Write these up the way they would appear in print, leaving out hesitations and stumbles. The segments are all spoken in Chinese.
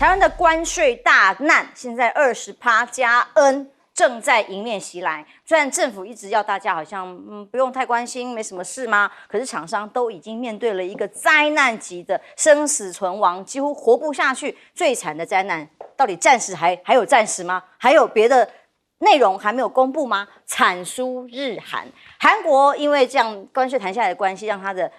台湾的关税大难，现在20%加 N 正在迎面袭来。虽然政府一直要大家好像不用太关心，没什么事吗？可是厂商都已经面对了一个灾难级的生死存亡，几乎活不下去。最惨的灾难，到底暂时还有暂时吗？还有别的内容还没有公布吗？惨输日韩。韩国因为这样关税谈下来的关系，让他的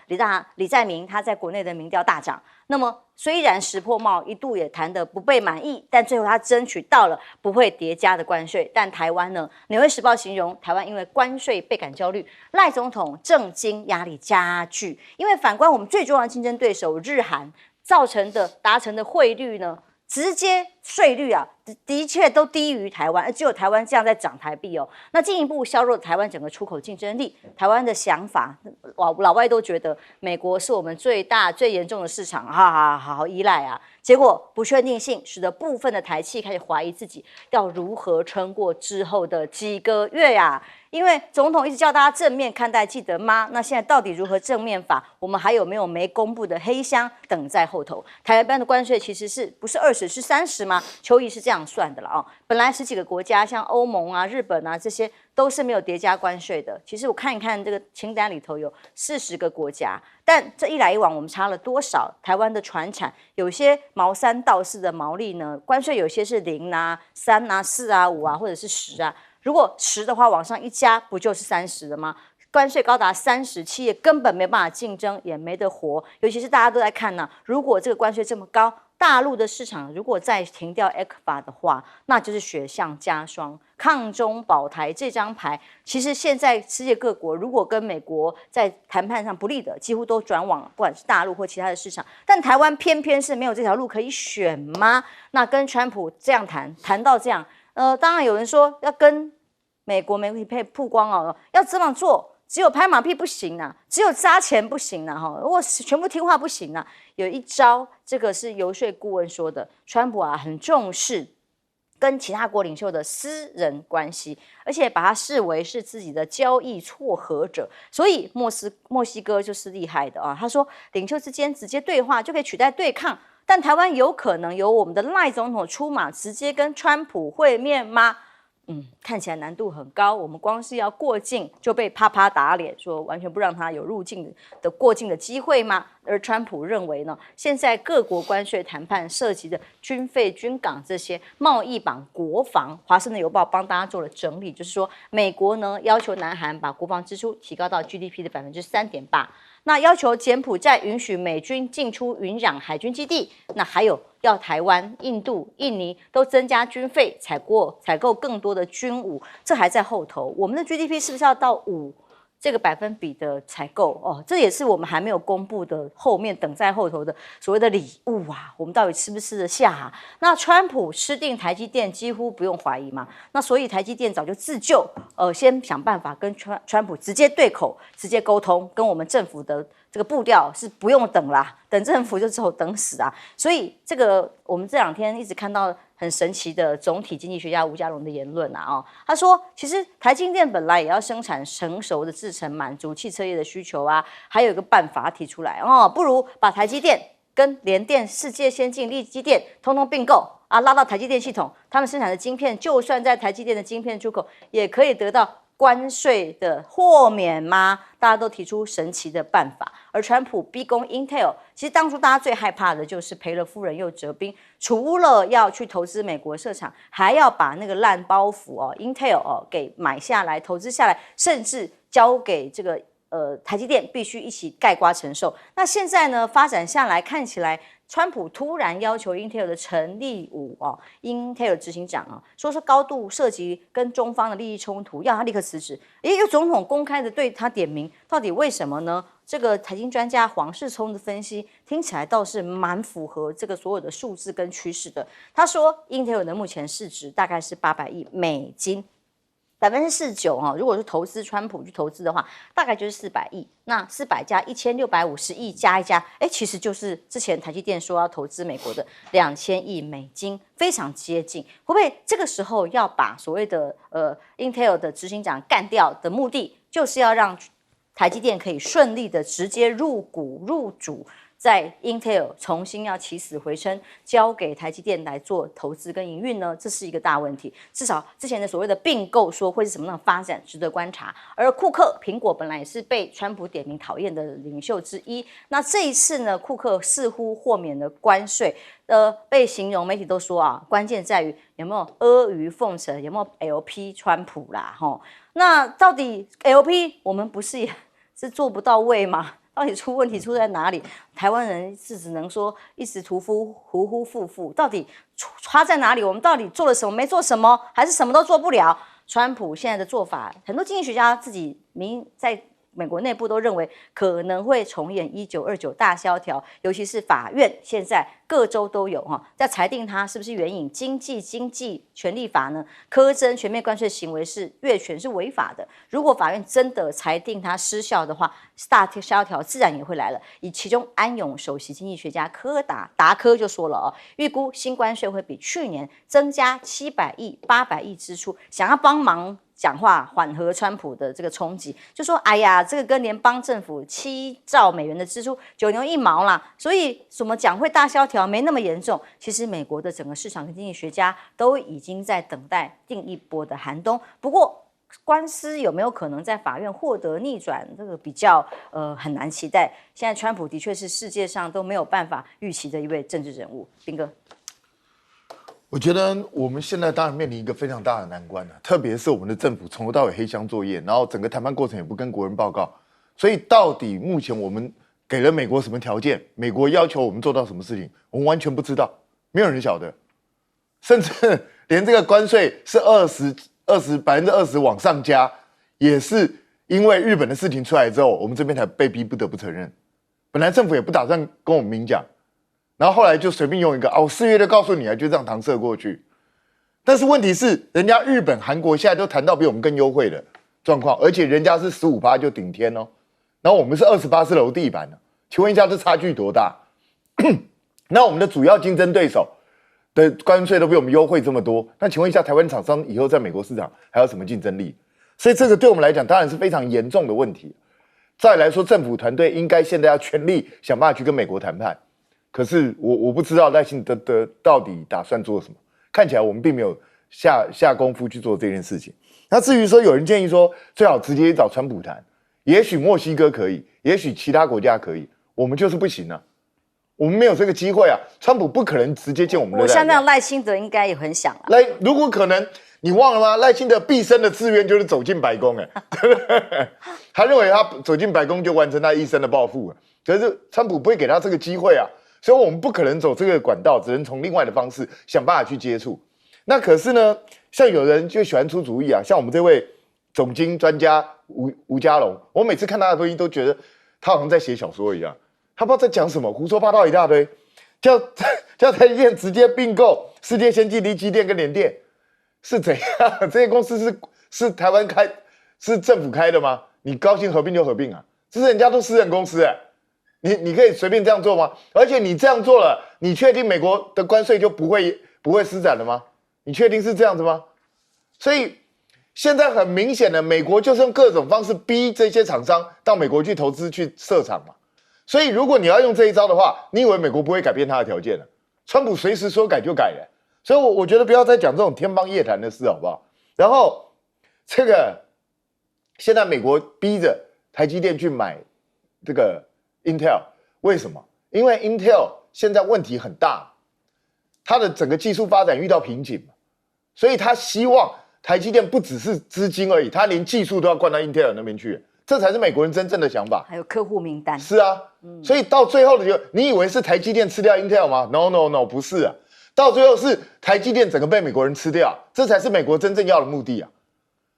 李在明他在国内的民调大涨。那么虽然石破茂一度也谈得不被满意，但最后他争取到了不会叠加的关税。但台湾呢？《纽约时报》形容台湾因为关税倍感焦虑，赖总统政经压力加剧。因为反观我们最重要的竞争对手日韩达成的汇率呢？直接税率啊，的确都低于台湾，而只有台湾这样在涨台币哦。那进一步削弱台湾整个出口竞争力。台湾的想法，老外都觉得美国是我们最大最严重的市场，好依赖啊。结果不确定性使得部分的台企开始怀疑自己要如何撑过之后的几个月呀。因为总统一直叫大家正面看待，记得吗？那现在到底如何正面法？我们还有没有没公布的黑箱等在后头？台湾的关税其实不是20是30吗？邱毅是这样算的了哦。本来10几个国家，像欧盟啊、日本啊这些都是没有叠加关税的。其实我看一看这个清单里头有40个国家，但这一来一往，我们差了多少？台湾的传产有些毛3到4的毛利呢，关税有些是0啊、3啊、4啊、5啊，或者是10啊。如果10的话，往上一加，不就是30了吗？关税高达30，企业根本没办法竞争，也没得活。尤其是大家都在看呢，如果这个关税这么高，大陆的市场如果再停掉 ECFA 的话，那就是雪上加霜。抗中保台这张牌，其实现在世界各国如果跟美国在谈判上不利的，几乎都转往不管是大陆或其他的市场。但台湾偏偏是没有这条路可以选吗？那跟川普这样谈到这样，当然有人说要跟美国媒体曝光哦，要这么做，只有拍马屁不行啊，只有扎钱不行啊，如果全部听话不行啊。有一招，这个是游说顾问说的，川普啊很重视跟其他国领袖的私人关系，而且把他视为是自己的交易撮合者，所以墨西哥就是厉害的啊。他说，领袖之间直接对话就可以取代对抗，但台湾有可能由我们的赖总统出马，直接跟川普会面吗？看起来难度很高，我们光是要过境就被啪啪打脸，说完全不让他有入境的过境的机会吗？而川普认为呢，现在各国关税谈判涉及的军费、军港这些贸易绑国防，华盛顿邮报帮大家做了整理，就是说美国呢要求南韩把国防支出提高到 GDP 的3.8%。那要求柬埔寨允许美军进出云壤海军基地，那还有要台湾、印度、印尼都增加军费，采购更多的军武，这还在后头。我们的 GDP 是不是要到5这个百分比的采购哦？这也是我们还没有公布的，后面等在后头的所谓的礼物啊，我们到底吃不吃得下啊？那川普吃定台积电几乎不用怀疑嘛，那所以台积电早就自救，先想办法跟川普直接对口，直接沟通，跟我们政府的这个步调是不用等啦，等政府就只有等死啊。所以这个我们这2天一直看到很神奇的总体经济学家吴家龙的言论啊，他说其实台积电本来也要生产成熟的制程，满足汽车业的需求啊，还有一个办法提出来不如把台积电跟联电、世界先进、力积电通通并购啊，拉到台积电系统，他们生产的晶片就算在台积电的晶片出口，也可以得到关税的豁免吗？大家都提出神奇的办法，而川普逼宫 Intel， 其实当初大家最害怕的就是赔了夫人又折兵，除了要去投资美国设厂，还要把那个烂包袱Intel 给买下来、投资下来，甚至交给这个台积电必须一起概括承受。那现在呢，发展下来看起来，川普突然要求 Intel 的陈立武Intel 执行长说高度涉及跟中方的利益冲突，要他立刻辞职。有总统公开的对他点名，到底为什么呢？这个财经专家黄世聪的分析听起来倒是蛮符合这个所有的数字跟趋势的。他说 Intel 的目前市值大概是800亿美金。49%如果是投资川普去投资的话，大概就是400亿。那400加1650亿加一加，其实就是之前台积电说要投资美国的2000亿美金，非常接近。会不会这个时候要把所谓的Intel 的执行长干掉的目的，就是要让台积电可以顺利的直接入股入主在 Intel 重新要起死回生，交给台积电来做投资跟营运呢？这是一个大问题。至少之前的所谓的并购说会是什么样的发展，值得观察。而库克，苹果本来也是被川普点名讨厌的领袖之一，那这一次呢，库克似乎豁免了关税。被形容媒体都说啊，关键在于有没有阿谀奉承，有没有 LP 川普啦，吼。那到底 LP 我们不是也是做不到位吗？到底出问题出在哪里？台湾人是只能说一时屠夫呼呼复复，到底差在哪里？我们到底做了什么？没做什么，还是什么都做不了？川普现在的做法，很多经济学家自己在美国内部都认为可能会重演1929大萧条，尤其是法院现在各州都有在裁定它是不是援引经济权利法呢？苛征全面关税行为是越权是违法的。如果法院真的裁定它失效的话，大萧条自然也会来了。以其中安永首席经济学家达科就说了预估新关税会比去年增加700亿、800亿支出，想要帮忙讲话缓和川普的这个冲击，就说哎呀，这个跟联邦政府7兆美元的支出9牛1毛啦，所以怎么讲会大萧条没那么严重。其实美国的整个市场跟经济学家都已经在等待另一波的寒冬。不过官司有没有可能在法院获得逆转，这个比较很难期待。现在川普的确是世界上都没有办法预期的一位政治人物。彬哥，我觉得我们现在当然面临一个非常大的难关特别是我们的政府从头到尾黑箱作业，然后整个谈判过程也不跟国人报告，所以到底目前我们给了美国什么条件，美国要求我们做到什么事情，我们完全不知道，没有人晓得，甚至连这个关税是20%往上加，也是因为日本的事情出来之后，我们这边才被逼不得不承认，本来政府也不打算跟我们明讲。然后后来就随便用一个我4月就告诉你就这样搪塞过去。但是问题是，人家日本、韩国现在都谈到比我们更优惠的状况，而且人家是15%就顶天哦，然后我们是28%是楼地板的，请问一下这差距多大？那我们的主要竞争对手的关税都比我们优惠这么多，那请问一下台湾厂商以后在美国市场还有什么竞争力？所以这个对我们来讲当然是非常严重的问题。再来说，政府团队应该现在要全力想办法去跟美国谈判。可是我不知道赖清德到底打算做什么，看起来我们并没有下功夫去做这件事情。那至于说有人建议说最好直接找川普谈，也许墨西哥可以，也许其他国家可以，我们就是不行啊，我们没有这个机会啊，川普不可能直接见我们的。我想那赖清德应该也很想啊。如果可能，你忘了吗？赖清德毕生的志愿就是走进白宫，他认为他走进白宫就完成他一生的抱负，可是川普不会给他这个机会啊。所以我们不可能走这个管道，只能从另外的方式想办法去接触。那可是呢，像有人就喜欢出主意啊，像我们这位总经专家吴家龙，我每次看他的东西都觉得他好像在写小说一样，他不知道在讲什么，胡说八道一大堆，叫台积电直接并购世界先进力积电跟联电，是怎样？这些公司是台湾开，是政府开的吗？你高兴合并就合并啊？这是人家都私人公司你可以随便这样做吗？而且你这样做了，你确定美国的关税就不会施展了吗？你确定是这样子吗？所以现在很明显的，美国就是用各种方式逼这些厂商到美国去投资去设厂嘛。所以如果你要用这一招的话，你以为美国不会改变它的条件了？川普随时说改就改了。所以我觉得不要再讲这种天方夜谭的事好不好？然后这个现在美国逼着台积电去买这个Intel， 为什么？因为 Intel 现在问题很大，它的整个技术发展遇到瓶颈，所以他希望台积电不只是资金而已，他连技术都要灌到 Intel 那边去，这才是美国人真正的想法。还有客户名单。是啊，所以到最后的你以为是台积电吃掉 Intel 吗 ？No， 不是啊，到最后是台积电整个被美国人吃掉，这才是美国真正要的目的啊。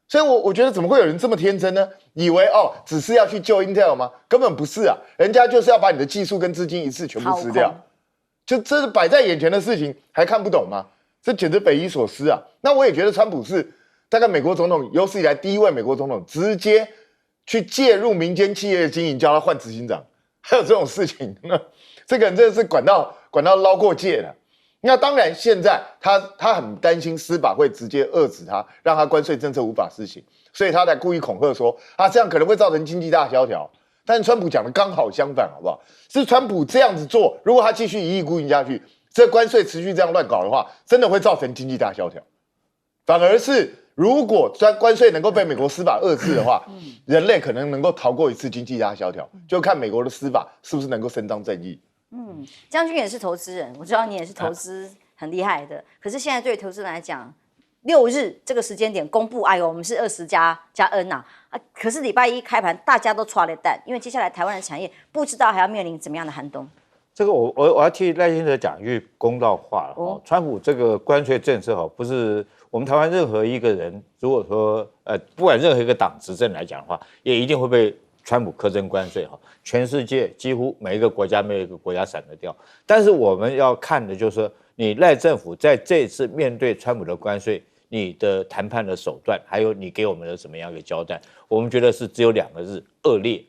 所以我觉得怎么会有人这么天真呢？以为只是要去救 Intel 吗？根本不是啊，人家就是要把你的技术跟资金一次全部吃掉，就这是摆在眼前的事情，还看不懂吗？这简直匪夷所思啊！那我也觉得川普是大概美国总统有史以来第一位美国总统直接去介入民间企业的经营，叫他换执行长，还有这种事情，这个人真的是管到捞过界了。那当然，现在他很担心司法会直接遏制他，让他关税政策无法施行，所以他才故意恐吓说这样可能会造成经济大萧条。但川普讲的刚好相反，好不好？是川普这样子做，如果他继续一意孤行下去，这关税持续这样乱搞的话，真的会造成经济大萧条。反而是如果关税能够被美国司法遏制的话，人类可能能够逃过一次经济大萧条，就看美国的司法是不是能够伸张正义。将军也是投资人，我知道你也是投资很厉害的。可是现在对投资人来讲，6日这个时间点公布，哎呦，我们是20+N啊，可是礼拜一开盘大家都抓了蛋，因为接下来台湾的产业不知道还要面临怎么样的寒冬。这个我要替赖清德讲一句公道话了。川普这个关税政策不是我们台湾任何一个人，如果说不管任何一个党执政来讲的话，也一定会被川普苛征关税全世界几乎每一个国家没有一个国家闪得掉。但是我们要看的就是说，你赖政府在这一次面对川普的关税，你的谈判的手段，还有你给我们的什么样一个交代，我们觉得是只有2个字：恶劣。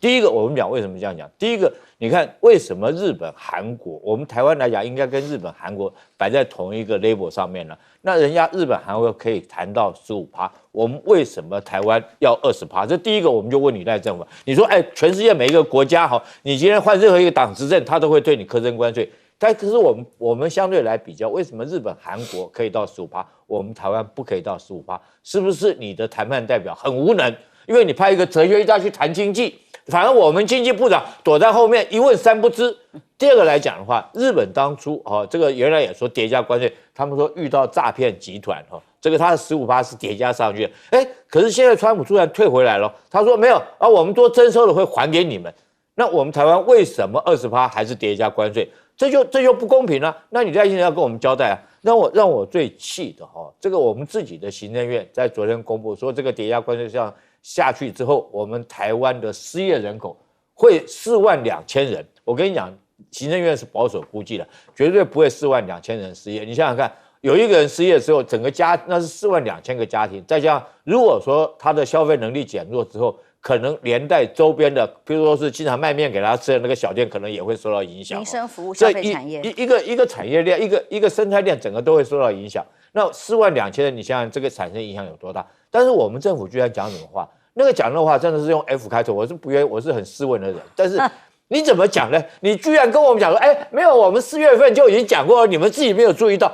第一个，我们讲为什么这样讲？第一个，你看为什么日本、韩国，我们台湾来讲应该跟日本、韩国摆在同一个 level 上面呢？那人家日本、韩国可以谈到15%，我们为什么台湾要20%？这第一个，我们就问你赖政府，你说，全世界每一个国家你今天换任何一个党执政，他都会对你苛征关税。但可是我们相对来比较，为什么日本、韩国可以到15%，我们台湾不可以到15%？是不是你的谈判代表很无能？因为你派一个哲学家去谈经济，反正我们经济部长躲在后面一问三不知。第二个来讲的话，日本当初这个原来也说叠加关税，他们说遇到诈骗集团这个他的15%是叠加上去的，可是现在川普突然退回来了，他说没有我们多征收的会还给你们。那我们台湾为什么20%还是叠加关税？这就不公平了。那你赖清德要跟我们交代啊。让我最气的这个我们自己的行政院在昨天公布说，这个叠加关税上下去之后，我们台湾的失业人口会42000人。我跟你讲，行政院是保守估计的，绝对不会42000人失业。你想想看，有一个人失业之后，整个那是42000个家庭，再加上如果说他的消费能力减弱之后，可能连带周边的，比如说是经常卖面给他吃的那个小店，可能也会受到影响。民生服务、消费产业，一个产业链，一个生态链，整个都会受到影响。那42000人，你想想这个产生影响有多大？但是我们政府居然讲什么话？那个讲的话真的是用 F 开头，我是很斯文的人，但是你怎么讲呢？你居然跟我们讲说，没有，我们4月份就已经讲过，你们自己没有注意到。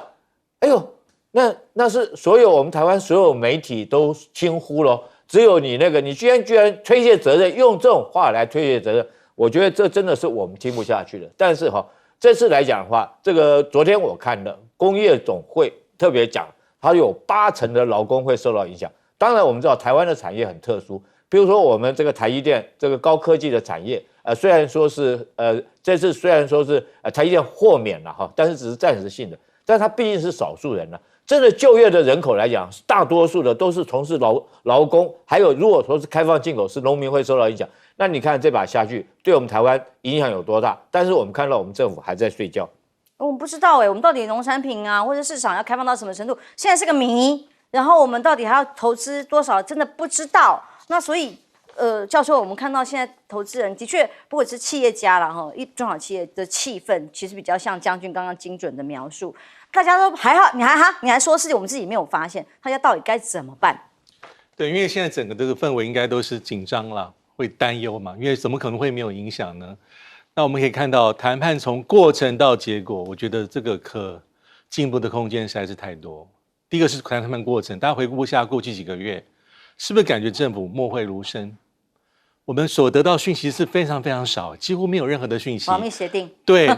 哎呦，那是我们台湾所有媒体都轻忽了。只有你你居然推卸责任，用这种话来推卸责任，我觉得这真的是我们听不下去的。但是这次来讲的话，这个昨天我看了工业总会特别讲，它有80%的劳工会受到影响。当然我们知道台湾的产业很特殊，比如说我们这个台积电这个高科技的产业，虽然说是这次虽然说是台积电豁免了但是只是暂时性的，但它毕竟是少数人了。真的就业的人口来讲，大多数的都是从事劳工，还有如果说是开放进口，是农民会受到影响。那你看这把下去，对我们台湾影响有多大？但是我们看到我们政府还在睡觉。我们不知道我们到底农产品啊或者市场要开放到什么程度，现在是个谜。然后我们到底还要投资多少，真的不知道。那所以教授，我们看到现在投资人的确，不管是企业家啦中小企业的气氛，其实比较像将军刚刚精准的描述。大家都还好，你还说是我们自己没有发现，大家到底该怎么办？对，因为现在整个这个氛围应该都是紧张啦，会担忧嘛，因为怎么可能会没有影响呢？那我们可以看到，谈判从过程到结果，我觉得这个可进步的空间实在是太多。第一个是谈判过程，大家回顾一下过去几个月，是不是感觉政府默会如深？我们所得到讯息是非常非常少，几乎没有任何的讯息。保密协定。对。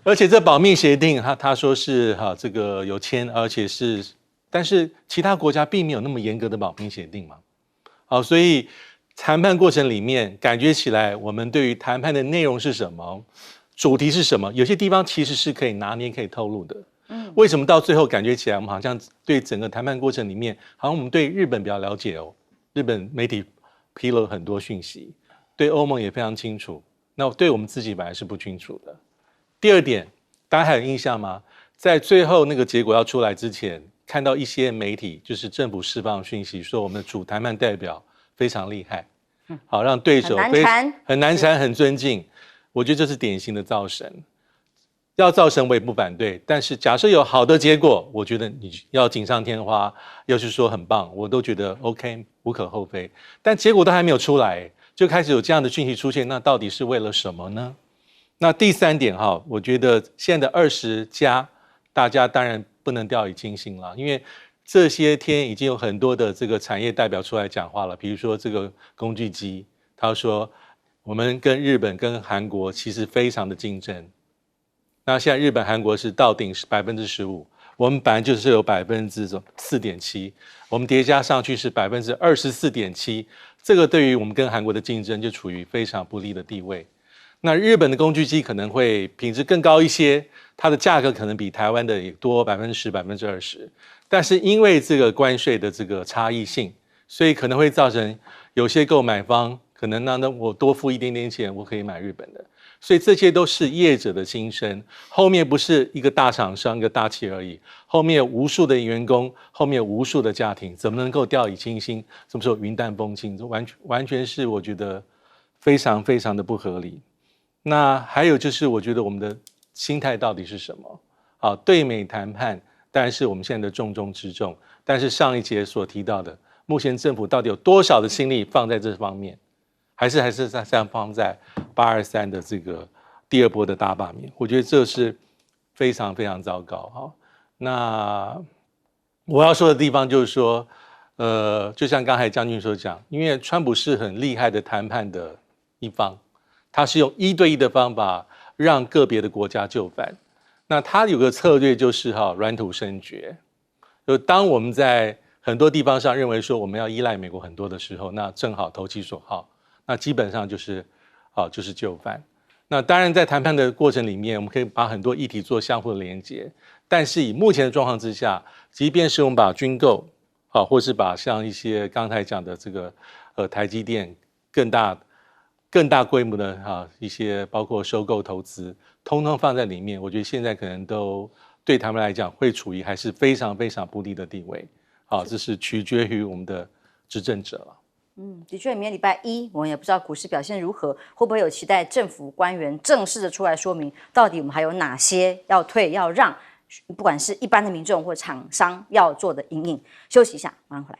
而且这保密协定，他说是这个有签，而且是，但是其他国家并没有那么严格的保密协定嘛，所以谈判过程里面感觉起来，我们对于谈判的内容是什么，主题是什么，有些地方其实是可以拿捏、可以透露的。为什么到最后感觉起来，我们好像对整个谈判过程里面，好像我们对日本比较了解日本媒体披露了很多讯息，对欧盟也非常清楚，那对我们自己本来是不清楚的。第二点，大家还有印象吗？在最后那个结果要出来之前，看到一些媒体就是政府释放讯息，说我们的主谈判代表非常厉害，好让对手很难缠、很尊敬。我觉得这是典型的造神。要造神我也不反对，但是假设有好的结果，我觉得你要锦上添花，要是说很棒，我都觉得 OK， 无可厚非。但结果都还没有出来，就开始有这样的讯息出现，那到底是为了什么呢？那第3点哈，我觉得现在的20+，大家当然不能掉以轻心了，因为这些天已经有很多的这个产业代表出来讲话了，比如说这个工具机，他说我们跟日本跟韩国其实非常的竞争，那现在日本韩国是到顶是15%，我们本来就是有4.7%，我们叠加上去是24.7%，这个对于我们跟韩国的竞争就处于非常不利的地位。那日本的工具机可能会品质更高一些，它的价格可能比台湾的也多10%、20%，但是因为这个关税的这个差异性，所以可能会造成有些购买方可能那我多付一点点钱，我可以买日本的，所以这些都是业者的心声。后面不是一个大厂商、一个大企业而已，后面有无数的员工，后面有无数的家庭，怎么能够掉以轻心？怎么说云淡风轻？完全是我觉得非常非常的不合理。那还有就是，我觉得我们的心态到底是什么？好，对美谈判当然是我们现在的重中之重，但是上一节所提到的，目前政府到底有多少的心力放在这方面？还是放在823的这个第2波的大罢免？我觉得这是非常非常糟糕。好，那我要说的地方就是说，就像刚才将军所讲，因为川普是很厉害的谈判的一方。他是用1对1的方法让个别的国家就范，那他有个策略就是软土生绝，就当我们在很多地方上认为说我们要依赖美国很多的时候，那正好投其所好，那基本上就是就范。那当然在谈判的过程里面，我们可以把很多议题做相互的连接，但是以目前的状况之下，即便是我们把军购或是把像一些刚才讲的这个台积电更大规模的一些包括收购投资，通通放在里面，我觉得现在可能都对他们来讲会处于还是非常非常不利的地位。好，这是取决于我们的执政者了。的确，明天礼拜1，我们也不知道股市表现如何，会不会有期待政府官员正式的出来说明，到底我们还有哪些要退要让，不管是一般的民众或厂商要做的因应。休息一下，马上回来。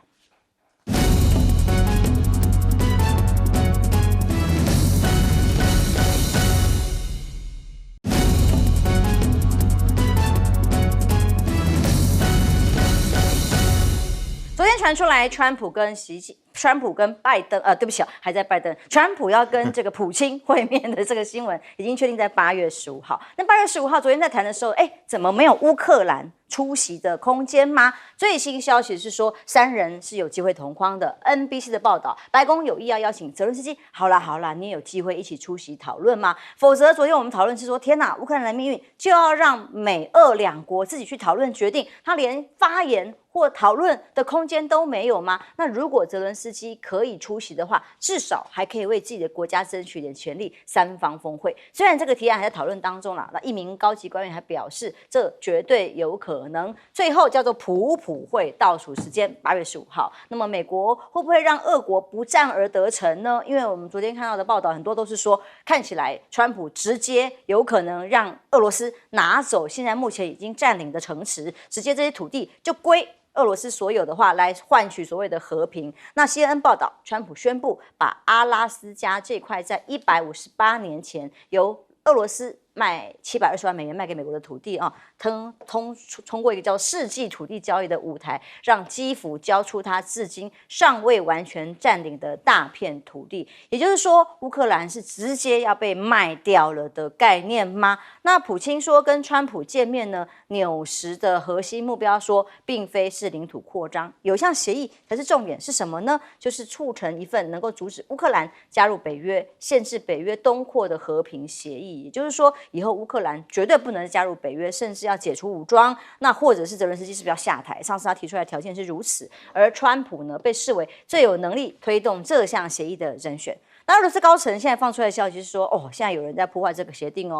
昨天传出来，川普跟拜登，对不起，还在拜登，川普要跟这个普京会面的这个新闻，已经确定在8月15号。那8月15号，昨天在谈的时候，怎么没有乌克兰出席的空间吗？最新消息是说，3人是有机会同框的。NBC 的报道，白宫有意要邀请泽伦斯基，好啦，你也有机会一起出席讨论吗？否则，昨天我们讨论是说，天哪，乌克兰的命运就要让美俄2国自己去讨论决定，他连发言或讨论的空间都没有吗？那如果泽伦斯基可以出席的话，至少还可以为自己的国家争取点权利。3方峰会虽然这个提案还在讨论当中啦，那一名高级官员还表示，这绝对有可能。最后叫做普会倒数时间8月15号。那么美国会不会让俄国不战而得成呢？因为我们昨天看到的报道很多都是说，看起来川普直接有可能让俄罗斯拿走现在目前已经占领的城池，直接这些土地就归俄罗斯所有的话，来换取所谓的和平。那 CNN 报道，川普宣布把阿拉斯加这块在158年前由俄罗斯卖720万美元卖给美国的土地通过一个叫世纪土地交易的舞台，让基辅交出他至今尚未完全占领的大片土地。也就是说，乌克兰是直接要被卖掉了的概念吗？那普京说跟川普见面呢，纽时的核心目标说，并非是领土扩张，有一项协议才是重点，是什么呢？就是促成一份能够阻止乌克兰加入北约、限制北约东扩的和平协议。也就是说，以后乌克兰绝对不能加入北约，甚至要解除武装，那或者是泽伦斯基是不是要下台？上次他提出来的条件是如此，而川普呢，被视为最有能力推动这项协议的人选。那俄罗斯高层现在放出来的消息是说，现在有人在破坏这个协定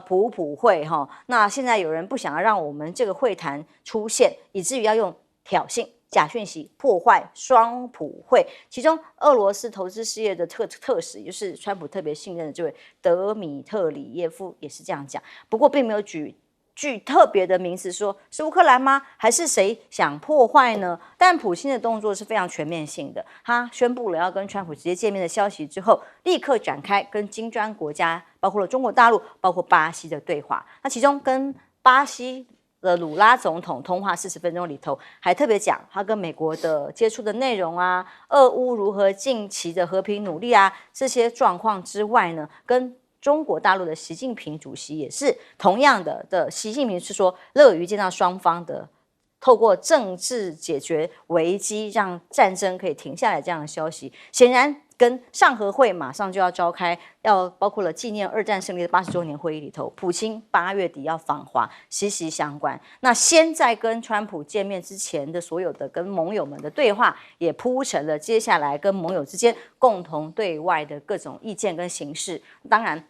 普会那现在有人不想要让我们这个会谈出现，以至于要用挑衅、假讯息破坏双普会。其中俄罗斯投资事业的特使，也就是川普特别信任的这位德米特里耶夫也是这样讲，不过并没有举具特别的名词说是乌克兰吗？还是谁想破坏呢？但普京的动作是非常全面性的，他宣布了要跟川普直接见面的消息之后，立刻展开跟金砖国家，包括了中国大陆、包括巴西的对话。那其中跟巴西的鲁拉总统通话40分钟里头，还特别讲他跟美国的接触的内容啊，俄乌如何近期的和平努力啊，这些状况之外呢，跟中国大陆的习近平主席也是同样的，习近平是说乐于见到双方的透过政治解决危机，让战争可以停下来这样的消息，显然跟上合会马上就要召开，要包括了纪念二战胜利的80周年会议里头，普京8月底要访华，息息相关。那先在跟川普见面之前的所有的跟盟友们的对话，也铺成了接下来跟盟友之间共同对外的各种意见跟形式。当然，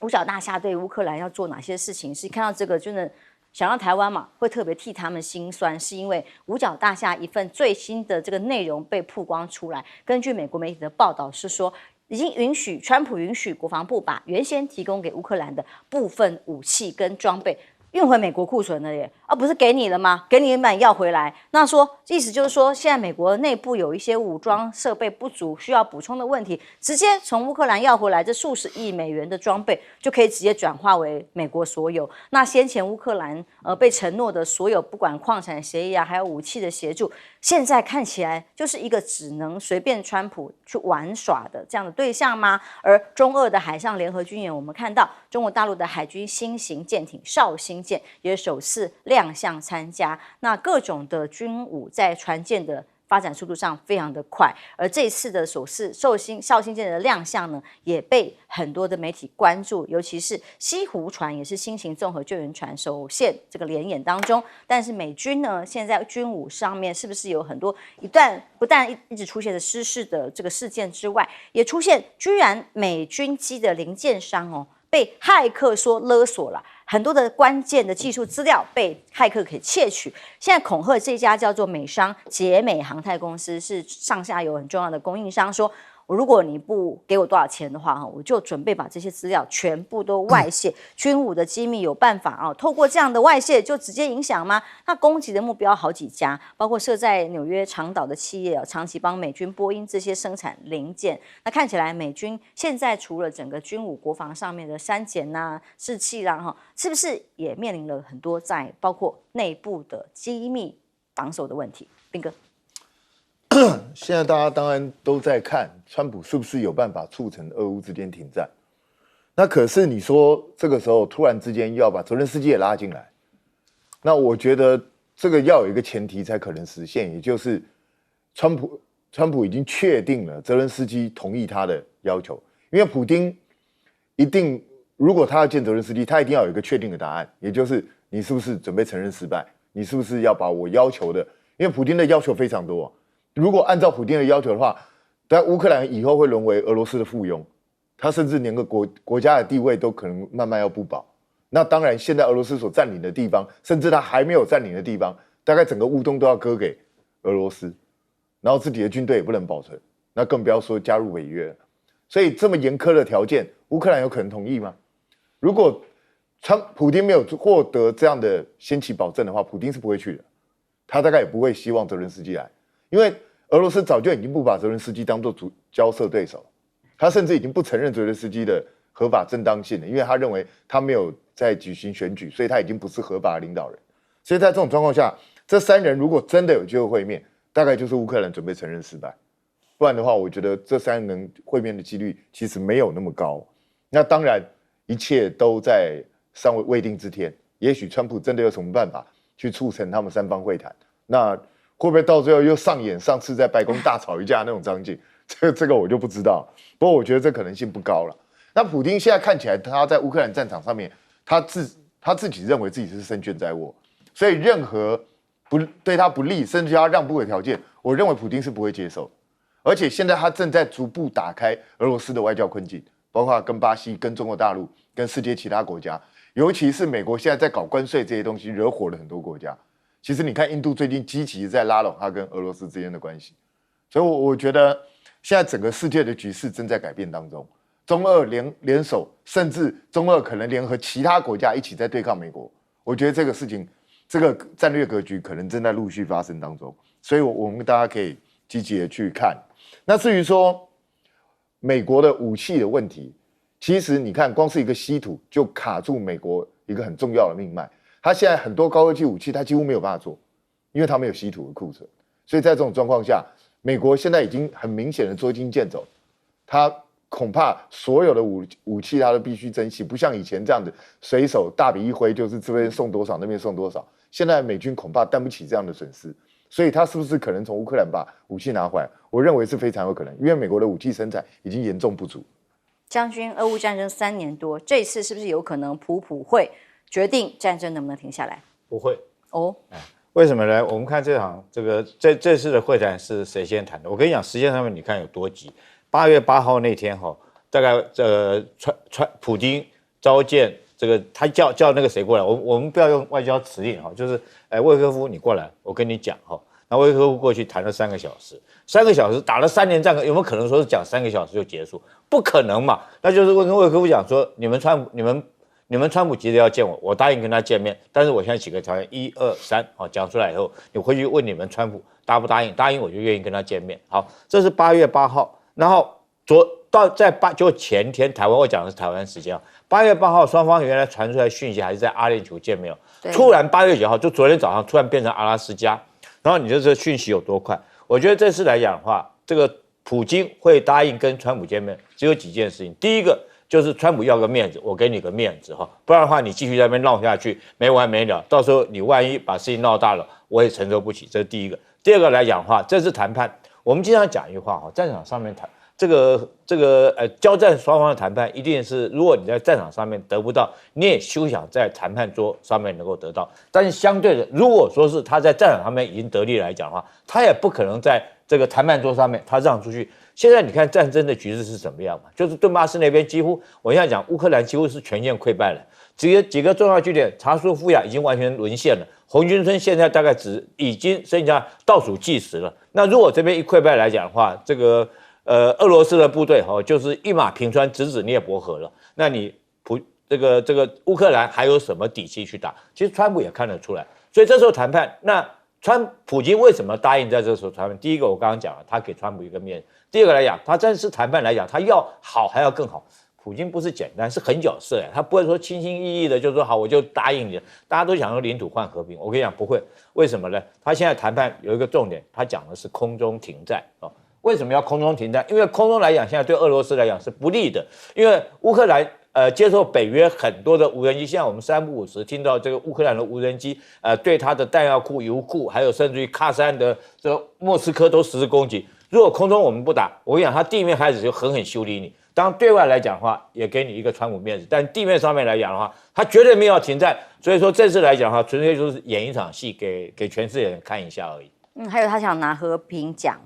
五角大厦对乌克兰要做哪些事情，是看到这个真的想到台湾嘛，会特别替他们心酸，是因为五角大厦一份最新的这个内容被曝光出来。根据美国媒体的报道是说，已经川普允许国防部把原先提供给乌克兰的部分武器跟装备运回美国库存了耶，不是给你了吗？给你们要回来。那说意思就是说，现在美国内部有一些武装设备不足，需要补充的问题，直接从乌克兰要回来，这数十亿美元的装备就可以直接转化为美国所有。那先前乌克兰被承诺的所有，不管矿产协议啊，还有武器的协助，现在看起来就是一个只能随便川普去玩耍的这样的对象吗？而中俄的海上联合军演，我们看到中国大陆的海军新型舰艇绍兴舰也首次亮相参加，那各种的军武在船舰的发展速度上非常的快，而这一次的首次绍兴舰的亮相呢，也被很多的媒体关注，尤其是西湖船也是新型综合救援船首现这个联演当中。但是美军呢，现在军武上面是不是有很多不但一直出现的失事的这个事件之外，也出现居然美军机的零件商被骇客说勒索了，很多的关键的技术资料被骇客给窃取。现在恐吓这家叫做美商捷美航太公司，是上下游很重要的供应商，说如果你不给我多少钱的话，我就准备把这些资料全部都外泄。军武的机密有办法透过这样的外泄就直接影响吗？那攻击的目标好几家，包括设在纽约长岛的企业长期帮美军波音这些生产零件。那看起来美军现在除了整个军武国防上面的删减士气啦，是不是也面临了很多在包括内部的机密防守的问题？彬哥。现在大家当然都在看川普是不是有办法促成俄乌之间停战。那可是你说这个时候突然之间又要把泽连斯基也拉进来，那我觉得这个要有一个前提才可能实现，也就是川普已经确定了泽连斯基同意他的要求，因为普丁一定如果他要见泽连斯基，他一定要有一个确定的答案，也就是你是不是准备承认失败，你是不是要把我要求的，因为普丁的要求非常多。如果按照普丁的要求的话，但乌克兰以后会沦为俄罗斯的附庸，他甚至连个国家的地位都可能慢慢要不保。那当然，现在俄罗斯所占领的地方，甚至他还没有占领的地方，大概整个乌东都要割给俄罗斯，然后自己的军队也不能保存，那更不要说加入北约了。所以这么严苛的条件，乌克兰有可能同意吗？如果普丁没有获得这样的先期保证的话，普丁是不会去的，他大概也不会希望泽连斯基来。因为俄罗斯早就已经不把泽连斯基当作交涉对手，他甚至已经不承认泽连斯基的合法正当性了，因为他认为他没有在举行选举，所以他已经不是合法的领导人。所以在这种状况下，这3人如果真的有机会会面，大概就是乌克兰准备承认失败，不然的话，我觉得这3人会面的几率其实没有那么高。那当然，一切都在尚未定之天，也许川普真的有什么办法去促成他们3方会谈，那会不会到最后又上演上次在白宫大吵一架那种场景？这个我就不知道。不过我觉得这可能性不高了。那普丁现在看起来他在乌克兰战场上面，他自己认为自己是胜券在握，所以任何对他不利甚至要让步的条件，我认为普丁是不会接受。而且现在他正在逐步打开俄罗斯的外交困境，包括跟巴西、跟中国大陆、跟世界其他国家，尤其是美国现在在搞关税这些东西，惹火了很多国家。其实你看，印度最近积极在拉拢他跟俄罗斯之间的关系，所以我觉得现在整个世界的局势正在改变当中。中俄联手，甚至中俄可能联合其他国家一起在对抗美国。我觉得这个事情，这个战略格局可能正在陆续发生当中，所以我们大家可以积极的去看。那至于说美国的武器的问题，其实你看，光是一个稀土就卡住美国一个很重要的命脉。它现在很多高科技武器，它几乎没有办法做，因为它没有稀土的库存。所以在这种状况下，美国现在已经很明显的捉襟见肘，它恐怕所有的武器它都必须珍惜，不像以前这样子随手大笔一挥，就是这边送多少那边送多少。现在美军恐怕担不起这样的损失，所以他是不是可能从乌克兰把武器拿回来？我认为是非常有可能，因为美国的武器生产已经严重不足。将军，俄乌战争3年多，这次是不是有可能普会决定战争能不能停下来？不会哦，为什么呢？我们看这次的会谈是谁先谈的？我跟你讲，时间上面你看有多急。8月8号那天大概普京召见这个，他叫那个谁过来，我们不要用外交辞令就是魏科夫你过来，我跟你讲那魏科夫过去谈了3个小时，3个小时打了3年战，有没有可能说是讲3个小时就结束？不可能嘛！那就是跟魏科夫讲说，你们川普急着要见我，我答应跟他见面，但是我现在几个条件1、2、3讲出来以后，你回去问你们川普答不答应？答应我就愿意跟他见面。好，这是8月8号，然后就前天台湾，我讲的是台湾时间8月8号双方原来传出来讯息还是在阿联酋见面突然8月9号就昨天早上突然变成阿拉斯加，然后你就这讯息有多快？我觉得这次来讲的话，这个普京会答应跟川普见面，只有几件事情。第一个就是川普要个面子，我给你个面子不然的话你继续在那边闹下去没完没了，到时候你万一把事情闹大了，我也承受不起。这是第一个。第二个来讲的话，这次谈判，我们经常讲一句话战场上面谈交战双方的谈判，一定是如果你在战场上面得不到，你也休想在谈判桌上面能够得到。但是相对的，如果说是他在战场上面已经得利来讲的话，他也不可能在这个谈判桌上面他让出去。现在你看战争的局势是怎么样嘛？就是顿巴斯那边几乎，我现在讲乌克兰几乎是全线溃败了，几个重要据点，查苏夫亚已经完全沦陷了，红军村现在大概已经剩下倒数计时了。那如果这边一溃败来讲的话，这个俄罗斯的部队就是一马平川，直指涅伯河了。那你这个乌克兰还有什么底气去打？其实川普也看得出来，所以这时候谈判，那普京为什么答应在这时候谈判？第一个我刚刚讲了，他给川普一个面子；第二个来讲，他这次谈判来讲，他要好还要更好。普京不是简单，是很角色他不会说轻轻易易的就说好我就答应你了。大家都想用领土换和平，我跟你讲不会，为什么呢？他现在谈判有一个重点，他讲的是空中停战为什么要空中停战？因为空中来讲，现在对俄罗斯来讲是不利的，因为乌克兰接受北约很多的无人机，现在我们3不5时听到这个乌克兰的无人机对它的弹药库、油库，还有甚至于喀山的这个莫斯科都实施攻击。如果空中我们不打，我跟你讲，他地面开始就狠狠修理你。当然对外来讲的话，也给你一个川普面子，但地面上面来讲的话，他绝对没有停战。所以说这次来讲的话，纯粹就是演一场戏，给全世界人看一下而已。还有他想拿和平奖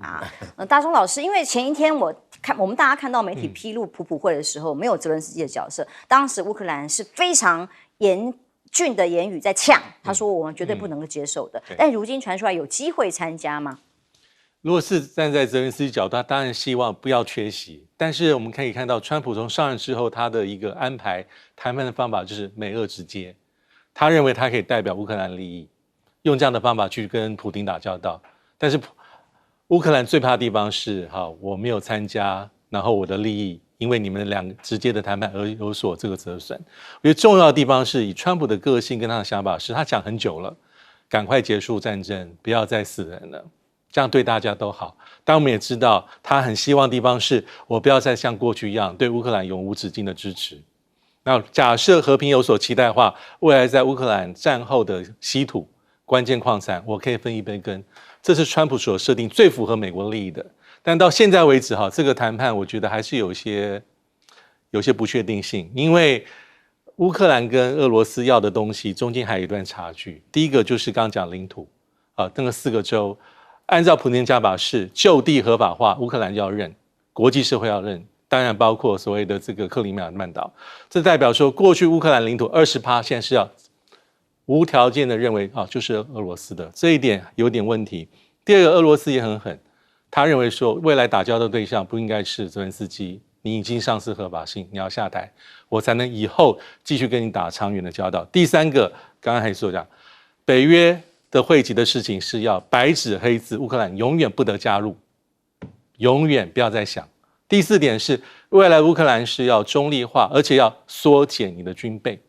大中老师，因为前一天我们大家看到媒体披露普会的时候，没有泽连斯基的角色，当时乌克兰是非常严峻的言语在呛，他说我们绝对不能够接受的。但如今传出来有机会参加吗？如果是站在泽连斯基角度，他当然希望不要缺席。但是我们可以看到，川普从上任之后，他的一个安排谈判的方法就是美俄直接，他认为他可以代表乌克兰利益。用这样的方法去跟普丁打交道，但是乌克兰最怕的地方是，我没有参加，然后我的利益因为你们两个直接的谈判而有所这个折损。我觉得重要的地方是以川普的个性跟他的想法是，他讲很久了，赶快结束战争，不要再死人了，这样对大家都好。但我们也知道，他很希望的地方是我不要再像过去一样对乌克兰永无止境的支持。那假设和平有所期待的话，未来在乌克兰战后的稀土关键矿产，我可以分一杯羹，这是川普所设定最符合美国利益的。但到现在为止，这个谈判我觉得还是有些不确定性，因为乌克兰跟俄罗斯要的东西中间还有一段差距。第一个就是刚刚讲领土那个4个州，按照普丁讲法是就地合法化，乌克兰要认，国际社会要认，当然包括所谓的这个克里米亚半岛。这代表说，过去乌克兰领土20%，现在是要无条件的认为就是俄罗斯的，这一点有点问题。第二个，俄罗斯也很狠，他认为说未来打交道的对象不应该是泽连斯基，你已经丧失合法性，你要下台，我才能以后继续跟你打长远的交道。第三个，刚刚还说讲，北约的会籍的事情是要白纸黑字，乌克兰永远不得加入，永远不要再想。第4点是，未来乌克兰是要中立化，而且要缩减你的军备。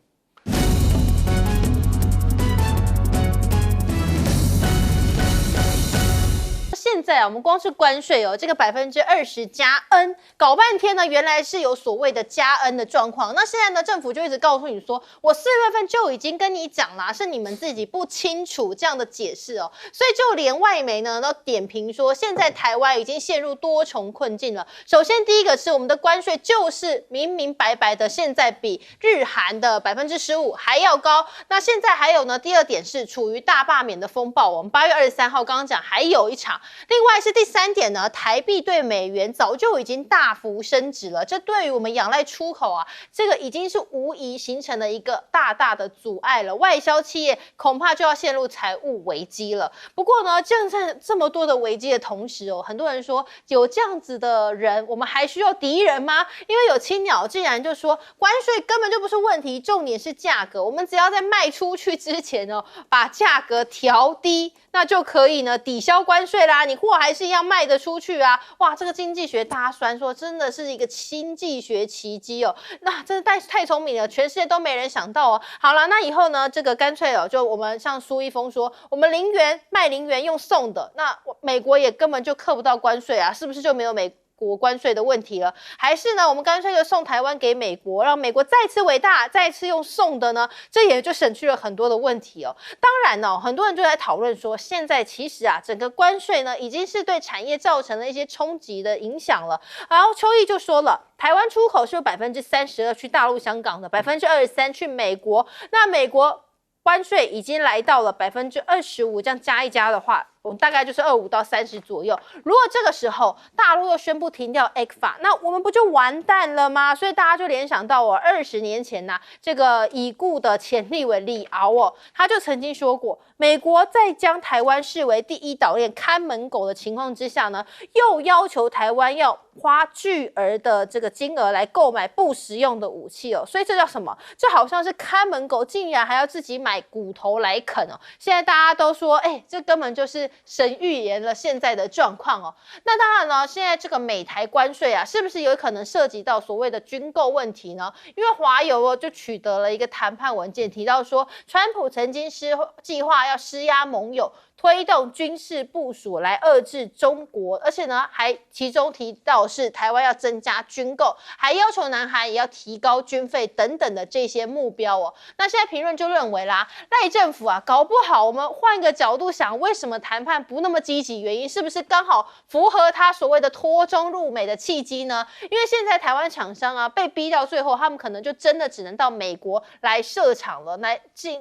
现在啊，我们光是关税哦，这个20%+N，搞半天呢，原来是有所谓的加 N 的状况。那现在呢，政府就一直告诉你说，我4月份就已经跟你讲啦，是你们自己不清楚这样的解释哦。所以就连外媒呢都点评说，现在台湾已经陷入多重困境了。首先第一个是我们的关税就是明明白白的，现在比日韩的15%还要高。那现在还有呢，第2点是处于大罢免的风暴。我们8月23号刚刚讲还有一场。另外是第3点呢，台币对美元早就已经大幅升值了，这对于我们仰赖出口啊，这个已经是无疑形成了一个大大的阻碍了，外销企业恐怕就要陷入财务危机了。不过呢，正在这么多的危机的同时哦，很多人说有这样子的人，我们还需要敌人吗？因为有青鸟竟然就说关税根本就不是问题，重点是价格，我们只要在卖出去之前呢，把价格调低，那就可以呢抵消关税啦，你货还是一样卖得出去啊！哇，这个经济学大酸说真的是一个经济学奇迹哦，那真的太聪明了，全世界都没人想到哦。好了，那以后呢，这个干脆哦，就我们像苏一峰说，我们0元卖0元用送的，那美国也根本就课不到关税啊，是不是就没有美国关税的问题了？还是呢，我们干脆就送台湾给美国，让美国再次伟大，再次用送的呢？这也就省去了很多的问题哦。当然哦，很多人就在讨论说，现在其实啊，整个关税呢，已经是对产业造成了一些冲击的影响了。然后邱毅就说了，台湾出口是有32%去大陆、香港的，23%去美国，那美国关税已经来到了25%，这样加一加的话，我们大概就是25到30左右。如果这个时候大陆又宣布停掉 ECFA， 那我们不就完蛋了吗？所以大家就联想到20年前呐，这个已故的前立委李敖哦，他就曾经说过，美国在将台湾视为第一岛链看门狗的情况之下呢，又要求台湾要花巨额的这个金额来购买不实用的武器哦，所以这叫什么？这好像是看门狗竟然还要自己买骨头来啃哦。现在大家都说，这根本就是神预言了现在的状况哦。那当然了，现在这个美台关税啊，是不是有可能涉及到所谓的军购问题呢？因为华邮哦就取得了一个谈判文件，提到说，川普曾经计划要施压盟友，推动军事部署来遏制中国，而且呢，还其中提到是台湾要增加军购，还要求南韩也要提高军费等等的这些目标哦。那现在评论就认为啦，赖政府啊，搞不好我们换个角度想，为什么谈判不那么积极？原因是不是刚好符合他所谓的脱中入美的契机呢？因为现在台湾厂商啊被逼到最后，他们可能就真的只能到美国来设厂了，来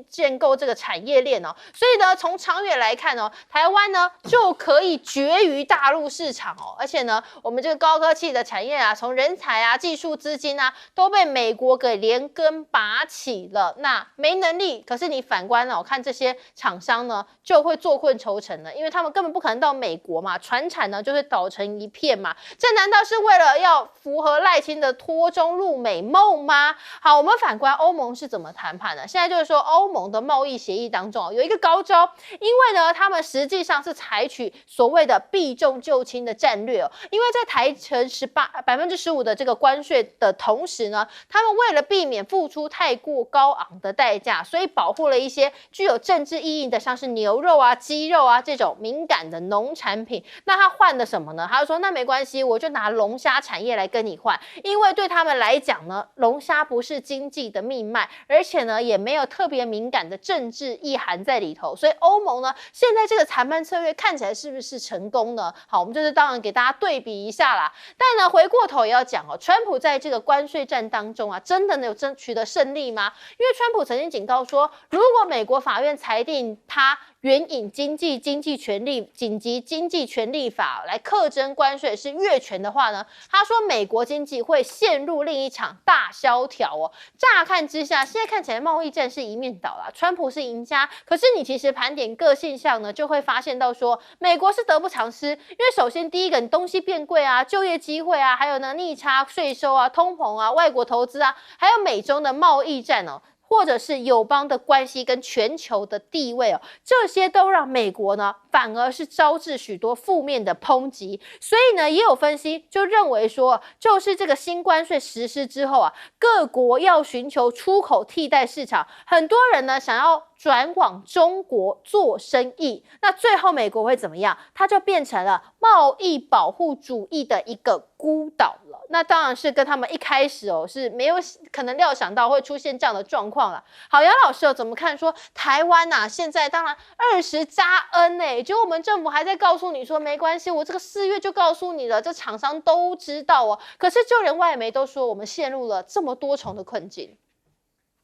建构这个产业链哦。所以呢，从长远来看哦，台湾呢就可以绝于大陆市场哦，而且呢，我们这个高科技的产业啊，从人才啊、技术资金啊，都被美国给连根拔起了。那没能力，可是你反观哦，看这些厂商呢，就会坐困愁城了，因为他们根本不可能到美国嘛，传产呢就会倒成一片嘛。这难道是为了要符合赖清的脱中入美梦吗？好，我们反观欧盟是怎么谈判的？现在就是说，欧盟的贸易协议当中有一个高招，因为呢，他们实际上是采取所谓的避重就轻的战略哦，因为在台成15%的这个关税的同时呢，他们为了避免付出太过高昂的代价，所以保护了一些具有政治意义的，像是牛肉啊、鸡肉啊这种敏感的农产品。那他换的什么呢？他就说那没关系，我就拿龙虾产业来跟你换，因为对他们来讲呢，龙虾不是经济的命脉，而且呢也没有特别敏感的政治意涵在里头，所以欧盟呢现在这个谈判策略看起来是不是成功呢？好，我们就是当然给大家对比一下啦。但呢，回过头也要讲哦，川普在这个关税战当中啊，真的有取得胜利吗？因为川普曾经警告说，如果美国法院裁定他援引紧急经济权利法来课征关税是越权的话呢，他说美国经济会陷入另一场大萧条哦。乍看之下，现在看起来贸易战是一面倒啦，川普是赢家。可是你其实盘点个性上呢，就会发现到说，美国是得不偿失。因为首先第一个，你东西变贵啊，就业机会啊，还有呢逆差税收啊、通膨啊、外国投资啊，还有美中的贸易战哦。或者是友邦的关系跟全球的地位哦，这些都让美国呢反而是招致许多负面的抨击。所以呢，也有分析就认为说，就是这个新关税实施之后啊，各国要寻求出口替代市场，很多人呢想要转往中国做生意，那最后美国会怎么样？它就变成了贸易保护主义的一个孤岛了。那当然是跟他们一开始是没有可能料想到会出现这样的状况了。好，杨老师怎么看说台湾啊，现在当然20加 N 结果我们政府还在告诉你说没关系，我这个4月就告诉你了，这厂商都知道哦。可是就连外媒都说我们陷入了这么多重的困境，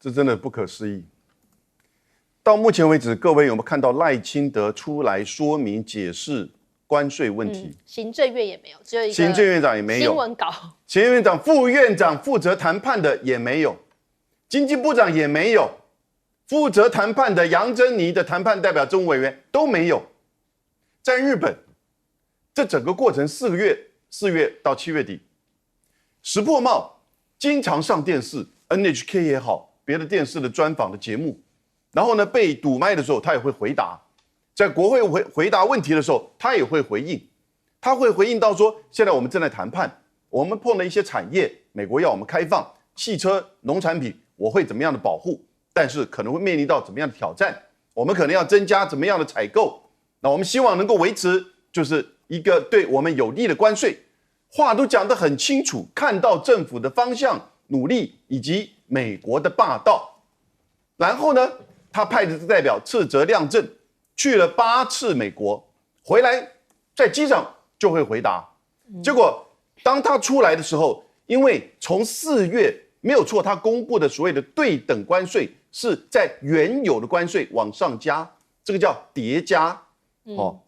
这真的不可思议。到目前为止，各位有没有看到赖清德出来说明解释关税问题？行政院也没有，只有一个行政院长也没有，新闻稿，行政院长、副院长负责谈判的也没有，经济部长也没有，负责谈判的杨珍妮的谈判代表中委员都没有。在日本，这整个过程4月到7月底，石破茂经常上电视 ，NHK 也好，别的电视的专访的节目。然后呢，被堵麦的时候，他也会回答；在国会回答问题的时候，他也会回应。他会回应到说，现在我们正在谈判，我们碰了一些产业，美国要我们开放汽车、农产品，我会怎么样的保护？但是可能会面临到怎么样的挑战？我们可能要增加怎么样的采购？那我们希望能够维持就是一个对我们有利的关税。话都讲得很清楚，看到政府的方向、努力以及美国的霸道。然后呢，他派的代表斥责亮正，去了8次美国，回来在机场就会回答。结果当他出来的时候，因为从4月没有错，他公布的所谓的对等关税是在原有的关税往上加，这个叫叠加。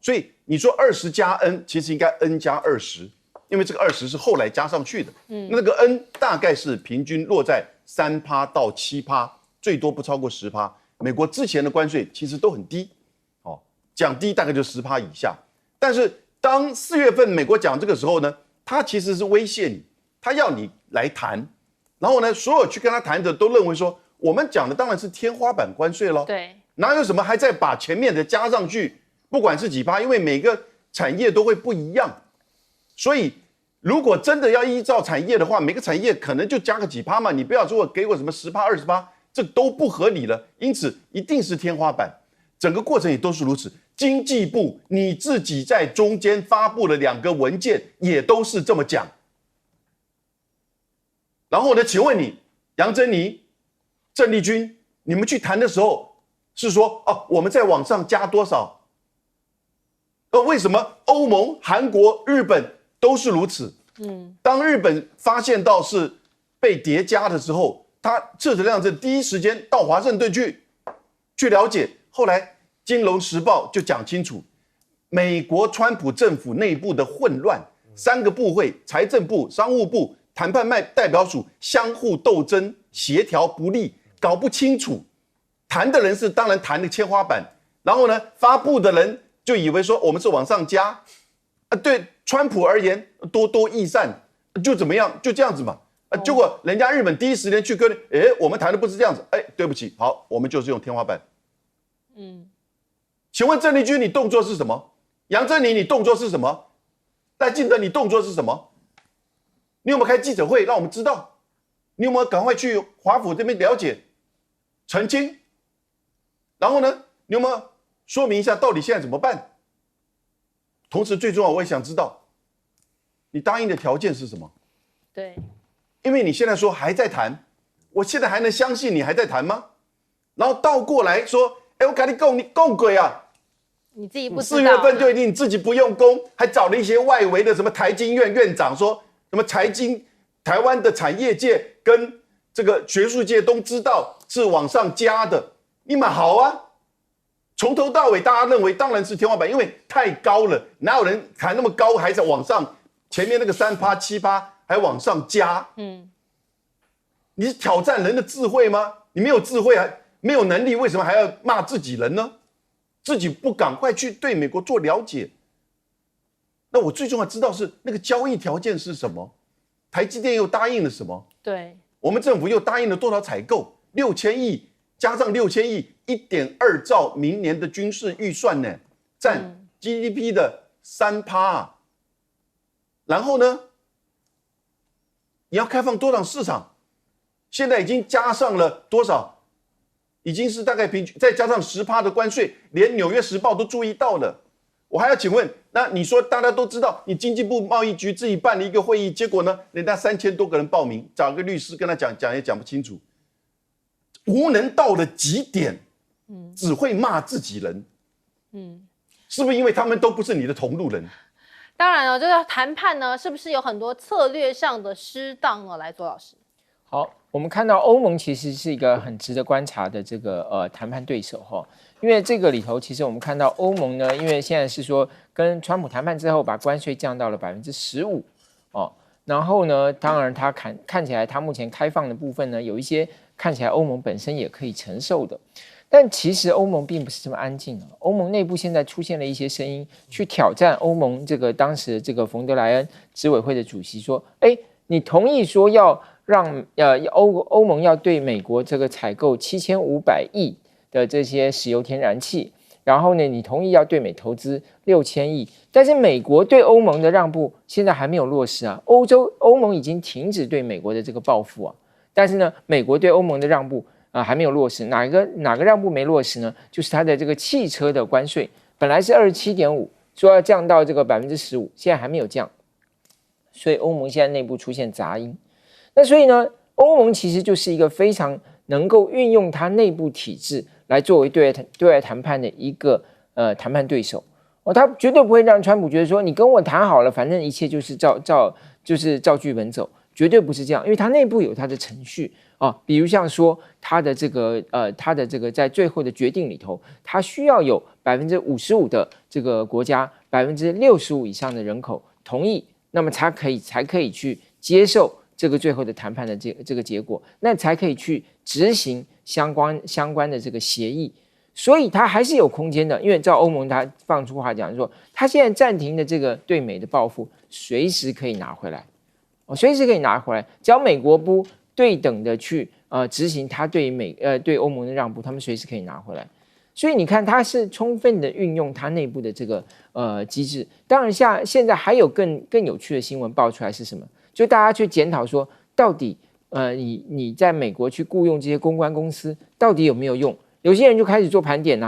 所以你说20加 N， 其实应该 N 加20，因为这个20是后来加上去的。那个 N 大概是平均落在3%到7%，最多不超过10%。美国之前的关税其实都很低，讲低大概就10%以下。但是当4月份美国讲这个时候呢，他其实是威胁你，他要你来谈。然后呢，所有去跟他谈的都认为说，我们讲的当然是天花板关税咯，对，哪有什么还在把前面的加上去？不管是几%，因为每个产业都会不一样，所以如果真的要依照产业的话，每个产业可能就加个几%嘛，你不要说给我什么10%、20%，这都不合理了。因此一定是天花板，整个过程也都是如此。经济部你自己在中间发布了2个文件，也都是这么讲。然后呢，请问你杨珍妮、郑丽君，你们去谈的时候是说我们在往上加多少？为什么欧盟、韩国、日本都是如此？当日本发现到是被叠加的时候，他斥责亮正第一时间到华盛顿去了解。后来《金融时报》就讲清楚，美国川普政府内部的混乱，3个部会——财政部、商务部、谈判代表署相互斗争，协调不力，搞不清楚。谈的人是当然谈的天花板，然后呢，发布的人就以为说我们是往上加，对川普而言多多益善，就怎么样，就这样子嘛。结果人家日本第一时间去跟，我们谈的不是这样子，对不起，好，我们就是用天花板。请问郑丽君，你动作是什么？杨珍妮，你动作是什么？赖清德，你动作是什么？你有没有开记者会让我们知道？你有没有赶快去华府这边了解、澄清？然后呢，你有没有说明一下到底现在怎么办？同时最重要，我也想知道你答应的条件是什么？对，因为你现在说还在谈，我现在还能相信你还在谈吗？然后倒过来说，我跟你讲，你讲鬼啊！你自己不知道。4月份就一定你自己不用功，还找了一些外围的什么台经院院长说什么台湾的产业界跟这个学术界都知道是往上加的，你们好啊！从头到尾大家认为当然是天花板，因为太高了，哪有人谈那么高还在往上？前面那个3%、7%还往上加，你是挑战人的智慧吗？你没有智慧，还没有能力，为什么还要骂自己人呢？自己不赶快去对美国做了解？那我最重要知道是那个交易条件是什么？台积电又答应了什么？对，我们政府又答应了多少采购？ 6000亿加上6000亿，1.2兆明年的军事预算呢，占 GDP 的3%啊。然后呢，你要开放多少市场？现在已经加上了多少？已经是大概平均再加上10%的关税，连《纽约时报》都注意到了。我还要请问，那你说大家都知道，你经济部贸易局自己办了一个会议，结果呢，人家3000多个人报名，找个律师跟他讲也讲不清楚，无能到了极点，只会骂自己人，是不是因为他们都不是你的同路人？当然了，这个谈判呢，是不是有很多策略上的失当呢？来，左老师。好，我们看到欧盟其实是一个很值得观察的这个谈判对手哈，因为这个里头其实我们看到欧盟呢，因为现在是说跟川普谈判之后把关税降到了15%哦，然后呢，当然它看起来它目前开放的部分呢，有一些看起来欧盟本身也可以承受的。但其实欧盟并不是这么安静的，欧盟内部现在出现了一些声音，去挑战欧盟这个当时这个冯德莱恩执委会的主席说：“哎，你同意说要让欧盟要对美国这个采购7500亿的这些石油天然气，然后呢，你同意要对美投资6000亿，但是美国对欧盟的让步现在还没有落实啊，欧盟已经停止对美国的这个报复啊，但是呢，美国对欧盟的让步。”还没有落实，哪个让步没落实呢？就是它的这个汽车的关税，本来是27.5%，说要降到这个15%，现在还没有降，所以欧盟现在内部出现杂音。那所以呢，欧盟其实就是一个非常能够运用它内部体制来作为对外谈判的一个谈判对手哦，他绝对不会让川普觉得说你跟我谈好了，反正一切就是照剧本走，绝对不是这样，因为它内部有它的程序。比如像说他的这个在最后的决定里头，他需要有55%的这个国家65%以上的人口同意，那么才可以去接受这个最后的谈判的这个结果，那才可以去执行相关的这个协议。所以他还是有空间的，因为照欧盟他放出话讲说，他现在暂停的这个对美的报复，随时可以拿回来，随时可以拿回来，只要美国不对等的去执行他对欧盟的让步，他们随时可以拿回来。所以你看，他是充分的运用他内部的这个机制。当然现在还有更有趣的新闻爆出来是什么？就大家去检讨说，到底你在美国去雇佣这些公关公司，到底有没有用？有些人就开始做盘点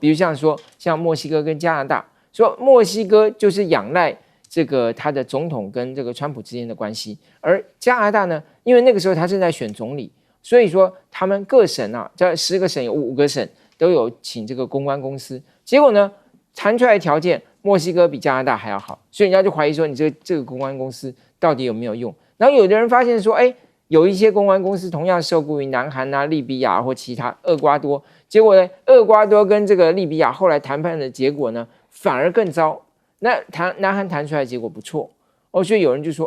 比如像墨西哥跟加拿大，说墨西哥就是仰赖这个他的总统跟这个川普之间的关系，而加拿大呢，因为那个时候他正在选总理，所以说他们各省在10个省有5个省都有请这个公关公司，结果呢谈出来的条件，墨西哥比加拿大还要好，所以人家就怀疑说你这个公关公司到底有没有用？然后有的人发现说，有一些公关公司同样受雇于南韩利比亚或其他厄瓜多，结果呢，厄瓜多跟这个利比亚后来谈判的结果呢反而更糟。那南韩谈出来的结果不错所以有人就说，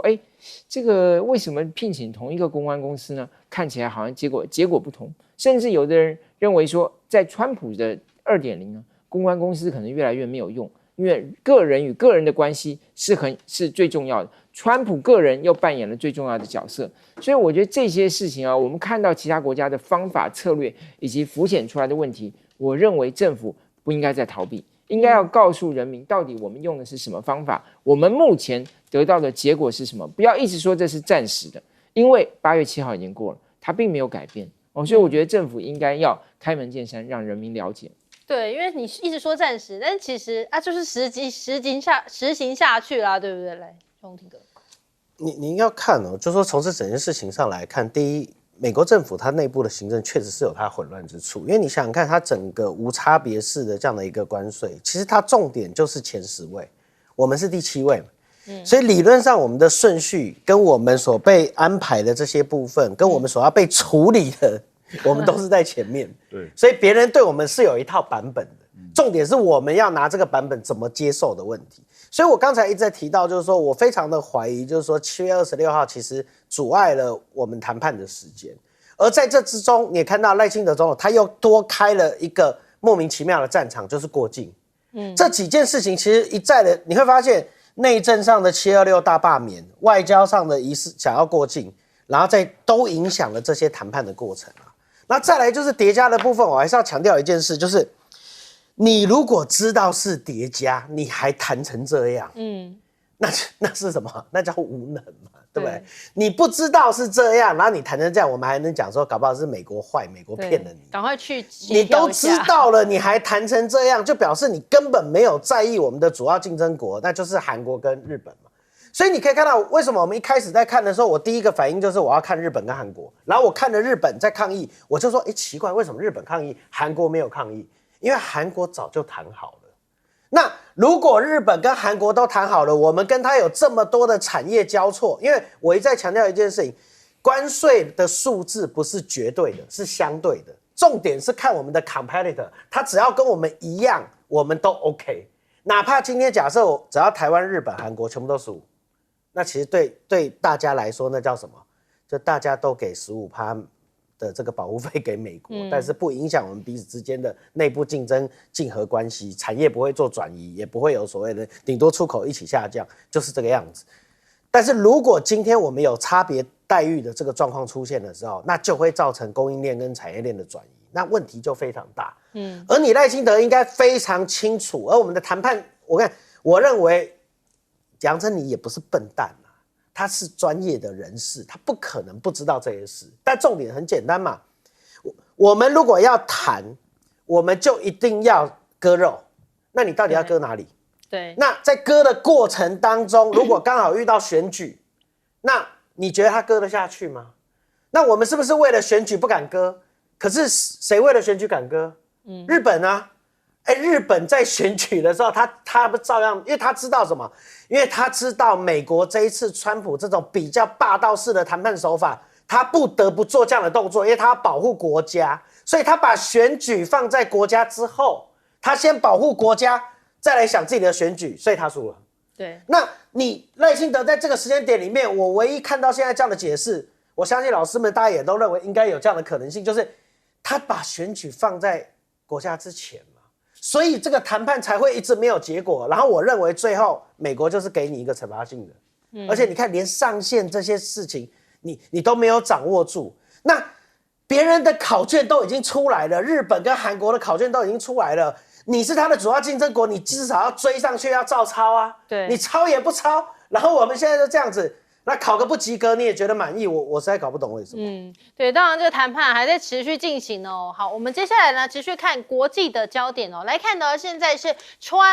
这个为什么聘请同一个公关公司呢？看起来好像结果不同，甚至有的人认为说，在川普的2.0呢，公关公司可能越来越没有用，因为个人与个人的关系是最重要的，川普个人又扮演了最重要的角色，所以我觉得这些事情我们看到其他国家的方法策略以及浮现出来的问题，我认为政府不应该再逃避。应该要告诉人民，到底我们用的是什么方法，我们目前得到的结果是什么，不要一直说这是暂时的，因为8月7号已经过了，它并没有改变所以我觉得政府应该要开门见山，让人民了解。对，因为你一直说暂时，但其实就是实行下去啦，对不对？来，钟庭哥，你要看就说从这整件事情上来看，第一，美国政府它内部的行政确实是有它混乱之处，因为你想想看，它整个无差别式的这样的一个关税，其实它重点就是前10位，我们是第7位嘛，所以理论上我们的顺序跟我们所被安排的这些部分，跟我们所要被处理的，我们都是在前面，对，所以别人对我们是有一套版本的，重点是我们要拿这个版本怎么接受的问题。所以我刚才一直在提到，就是说我非常的怀疑，就是说7月26号其实阻碍了我们谈判的时间，而在这之中，你也看到赖清德总统他又多开了一个莫名其妙的战场，就是过境。这几件事情其实一再的，你会发现内政上的726大罢免，外交上的疑似想要过境，然后再都影响了这些谈判的过程那再来就是叠加的部分，我还是要强调一件事，就是你如果知道是叠加，你还谈成这样，那是什么？那叫无能嘛，对不对？你不知道是这样，然后你谈成这样，我们还能讲说，搞不好是美国坏，美国骗了你。赶快去，你都知道了，你还谈成这样，就表示你根本没有在意我们的主要竞争国，那就是韩国跟日本嘛。所以你可以看到，为什么我们一开始在看的时候，我第一个反应就是我要看日本跟韩国，然后我看了日本在抗议，我就说，奇怪，为什么日本抗议，韩国没有抗议？因为韩国早就谈好了。那如果日本跟韩国都谈好了，我们跟他有这么多的产业交错，因为我一再强调一件事情，关税的数字不是绝对的，是相对的。重点是看我们的 competitor， 他只要跟我们一样，我们都 OK。哪怕今天假设只要台湾、日本、韩国全部都15%，那其实对大家来说，那叫什么？就大家都给15%的这个保护费给美国，但是不影响我们彼此之间的内部竞争竞合关系，产业不会做转移，也不会有所谓的顶多出口一起下降，就是这个样子。但是如果今天我们有差别待遇的这个状况出现的时候，那就会造成供应链跟产业链的转移，那问题就非常大。而你赖清德应该非常清楚，而我们的谈判，我认为杨丞琳也不是笨蛋啊，他是专业的人士，他不可能不知道这些事。但重点很简单嘛，我们如果要谈，我们就一定要割肉，那你到底要割哪里？对，那在割的过程当中，如果刚好遇到选举，那你觉得他割得下去吗？那我们是不是为了选举不敢割？可是谁为了选举敢割？日本啊，日本在选举的时候，他不照样，因为他知道什么？因为他知道美国这一次川普这种比较霸道式的谈判手法，他不得不做这样的动作，因为他要保护国家，所以他把选举放在国家之后，他先保护国家，再来想自己的选举，所以他输了。对，那你赖清德在这个时间点里面，我唯一看到现在这样的解释，我相信老师们大家也都认为应该有这样的可能性，就是他把选举放在国家之前嘛，所以这个谈判才会一直没有结果。然后我认为最后美国就是给你一个惩罚性的，而且你看连上限这些事情你都没有掌握住，那别人的考卷都已经出来了，日本跟韩国的考卷都已经出来了。你是他的主要竞争国，你至少要追上去，要照抄啊。对，你抄也不抄，然后我们现在就这样子，那考个不及格你也觉得满意，我实在搞不懂为什么。对，当然这个谈判还在持续进行哦。好，我们接下来呢持续看国际的焦点哦，来看呢现在是双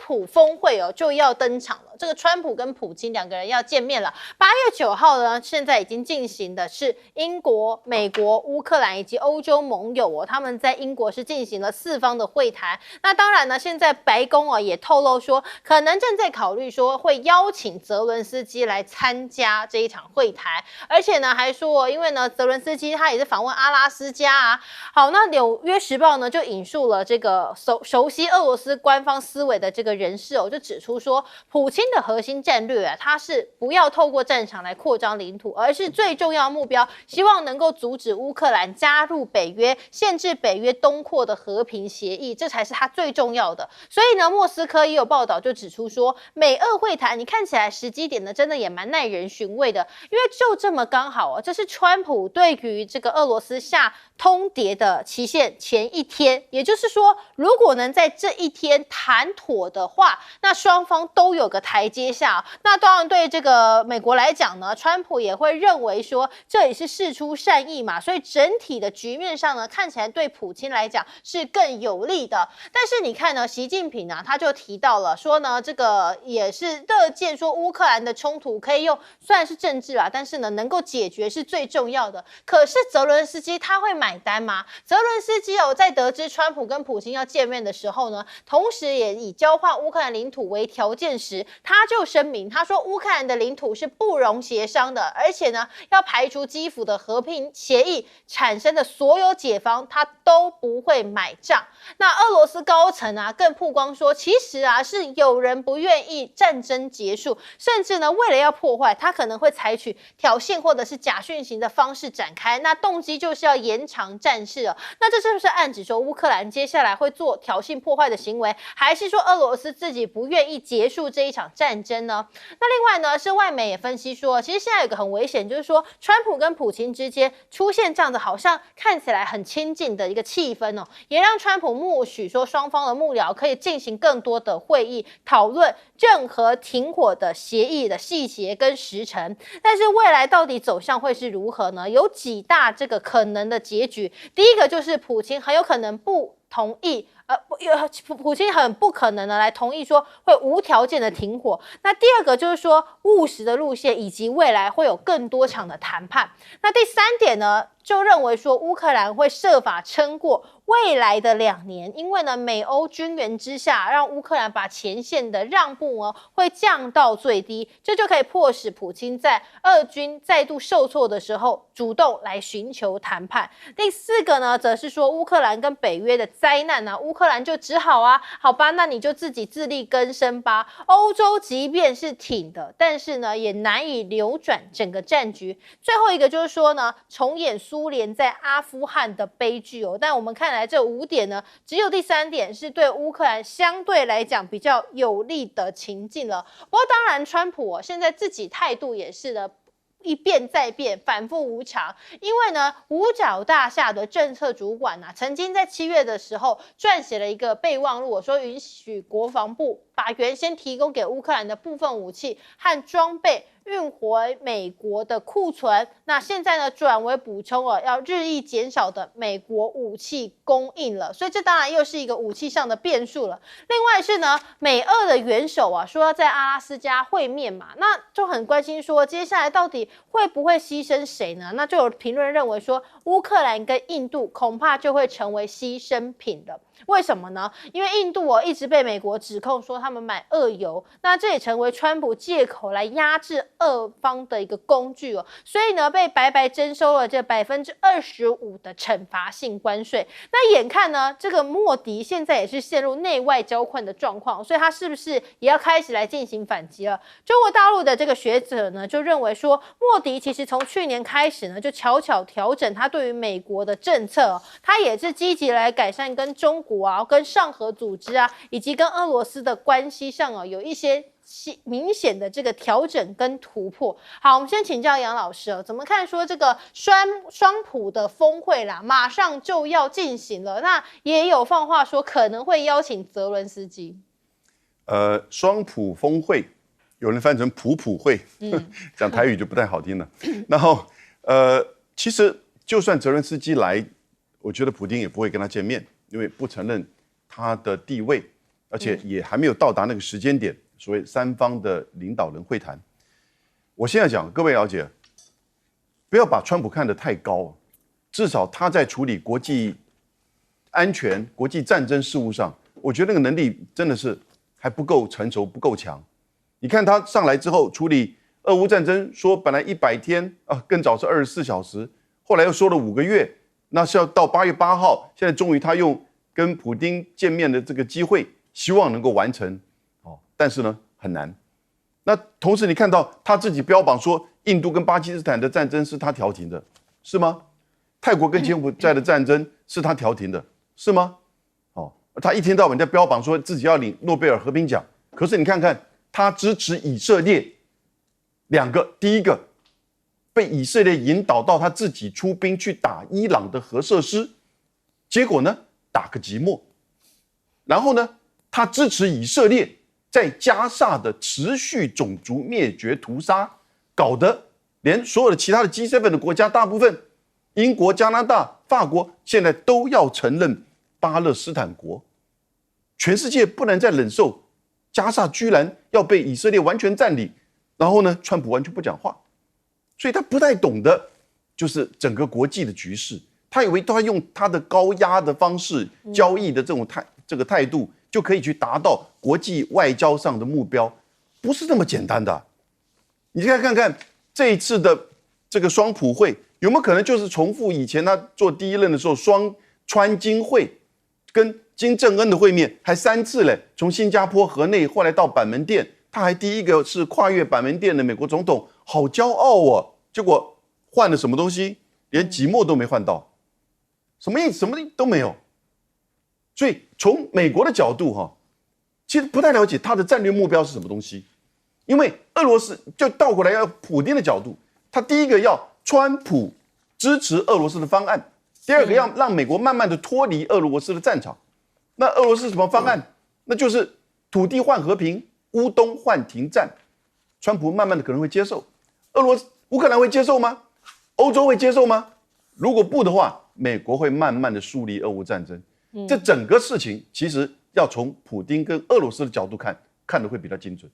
普峰会哦就要登场了。这个川普跟普京两个人要见面了。8月9号呢，现在已经进行的是英国、美国、乌克兰以及欧洲盟友哦，他们在英国是进行了4方的会谈。那当然呢，现在白宫哦也透露说，可能正在考虑说会邀请泽伦斯基来参加这一场会谈，而且呢还说，因为呢泽伦斯基他也是访问阿拉斯加啊。好，那纽约时报呢就引述了这个熟悉俄罗斯官方思维的这个人士哦，就指出说，普京的核心战略啊，他是不要透过战场来扩张领土，而是最重要的目标，希望能够阻止乌克兰加入北约，限制北约东扩的和平协议，这才是他最重要的。所以呢，莫斯科也有报道就指出说，美俄会谈，你看起来时机点呢，真的也蛮耐人寻味的，因为就这么刚好哦，这是川普对于这个俄罗斯下通牒的期限前一天，也就是说，如果能在这一天谈妥的话，那双方都有个台阶下。那当然对这个美国来讲呢，川普也会认为说这也是释出善意嘛，所以整体的局面上呢，看起来对普京来讲是更有利的。但是你看呢，习近平呢，他就提到了说呢，这个也是乐见说乌克兰的冲突可以用，虽然是政治啊，但是呢能够解决是最重要的。可是泽伦斯基他会买单吗？泽伦斯基在得知川普跟普京要见面的时候呢，同时也以交换乌克兰领土为条件时，他就声明，他说乌克兰的领土是不容协商的，而且呢要排除基辅的和平协议产生的所有解方，他都不会买账。那俄罗斯高层啊更曝光说，其实啊是有人不愿意战争结束，甚至呢为了要破坏，他可能会采取挑衅或者是假讯息的方式展开，那动机就是要延长战事了。那这是不是暗指说乌克兰接下来会做挑衅破坏的行为，还是说俄罗斯自己不愿意结束这一场战争呢？那另外呢，是外媒也分析说，其实现在有个很危险，就是说川普跟普京之间出现这样的好像看起来很亲近的一个气氛哦，也让川普默许说双方的幕僚可以进行更多的会议，讨论任何停火的协议的细节跟时程。但是未来到底走向会是如何呢？有几大这个可能的结局。第一个就是普京很有可能不同意。普京很不可能的来同意说会无条件的停火。那第二个就是说务实的路线，以及未来会有更多场的谈判。那第三点呢，就认为说乌克兰会设法撑过未来的2年，因为呢美欧军援之下，让乌克兰把前线的让步呢会降到最低，这就可以迫使普京在俄军再度受挫的时候主动来寻求谈判。第四个呢，则是说乌克兰跟北约的灾难啊，乌克兰就只好好吧，那你就自己自力更生吧。欧洲即便是挺的，但是呢也难以扭转整个战局。最后一个就是说呢，重演苏联在阿富汗的悲剧哦。但我们看来这5点呢，只有第3点是对乌克兰相对来讲比较有利的情境了。不过当然，川普现在自己态度也是的。一变再变，反复无常。因为呢，五角大厦的政策主管曾经在7月的时候撰写了一个备忘录，说允许国防部把原先提供给乌克兰的部分武器和装备运回美国的库存，那现在呢转为补充要日益减少的美国武器供应了，所以这当然又是一个武器上的变数了。另外是呢，美俄的元首说要在阿拉斯加会面嘛，那就很关心说接下来到底会不会牺牲谁呢？那就有评论认为说，乌克兰跟印度恐怕就会成为牺牲品了。为什么呢？因为印度一直被美国指控说他们买俄油，那这也成为川普借口来压制俄方的一个工具所以呢，被白白征收了这25%的惩罚性关税。那眼看呢，这个莫迪现在也是陷入内外交困的状况，所以他是不是也要开始来进行反击了？中国大陆的这个学者呢，就认为说，莫迪其实从去年开始呢，就悄悄调整他对于美国的政策他也是积极来改善跟中国跟上合组织以及跟俄罗斯的关系上有一些明显的这个调整跟突破。好，我们先请教杨老师怎么看说这个双普的峰会啦，马上就要进行了，那也有放话说可能会邀请泽伦斯基。双普峰会，有人翻成普会，讲台语就不太好听了。然后其实就算泽伦斯基来，我觉得普丁也不会跟他见面。因为不承认他的地位，而且也还没有到达那个时间点，所谓3方的领导人会谈。我现在讲，各位了解，不要把川普看得太高，至少他在处理国际安全、国际战争事务上，我觉得那个能力真的是还不够成熟、不够强。你看他上来之后处理俄乌战争，说本来100天更早是24小时，后来又说了5个月。那是要到8月8号，现在终于他用跟普丁见面的这个机会，希望能够完成，但是呢很难。那同时你看到他自己标榜说，印度跟巴基斯坦的战争是他调停的，是吗？泰国跟柬埔寨的战争是他调停的，是吗？他一天到晚在标榜说自己要领诺贝尔和平奖，可是你看看他支持以色列2个，第一个。被以色列引导到他自己出兵去打伊朗的核设施，结果呢打个寂寞。然后呢，他支持以色列在加沙的持续种族灭绝屠杀，搞得连所有的其他的 G7 的国家，大部分英国、加拿大、法国现在都要承认巴勒斯坦国。全世界不能再忍受加沙居然要被以色列完全占领，然后呢，川普完全不讲话。所以他不太懂得，就是整个国际的局势。他以为他用他的高压的方式、交易的这个态度，就可以去达到国际外交上的目标，不是那么简单的。你再看看这一次的这个双普会，有没有可能就是重复以前他做第1任的时候双川金会跟金正恩的会面，还3次嘞，从新加坡河内，后来到板门店。他还第一个是跨越板门店的美国总统，好骄傲哦。结果换了什么东西，连即墨都没换到，什么意思？什么都没有。所以从美国的角度其实不太了解他的战略目标是什么东西。因为俄罗斯就倒过来要普丁的角度，他第一个要川普支持俄罗斯的方案，第二个要让美国慢慢的脱离俄罗斯的战场。那俄罗斯什么方案？那就是土地换和平，乌东换停战。川普慢慢的可能会接受，乌克兰会接受吗？欧洲会接受吗？如果不的话，美国会慢慢的树立俄乌战争。这整个事情其实要从普丁跟俄罗斯的角度看得会比较精准。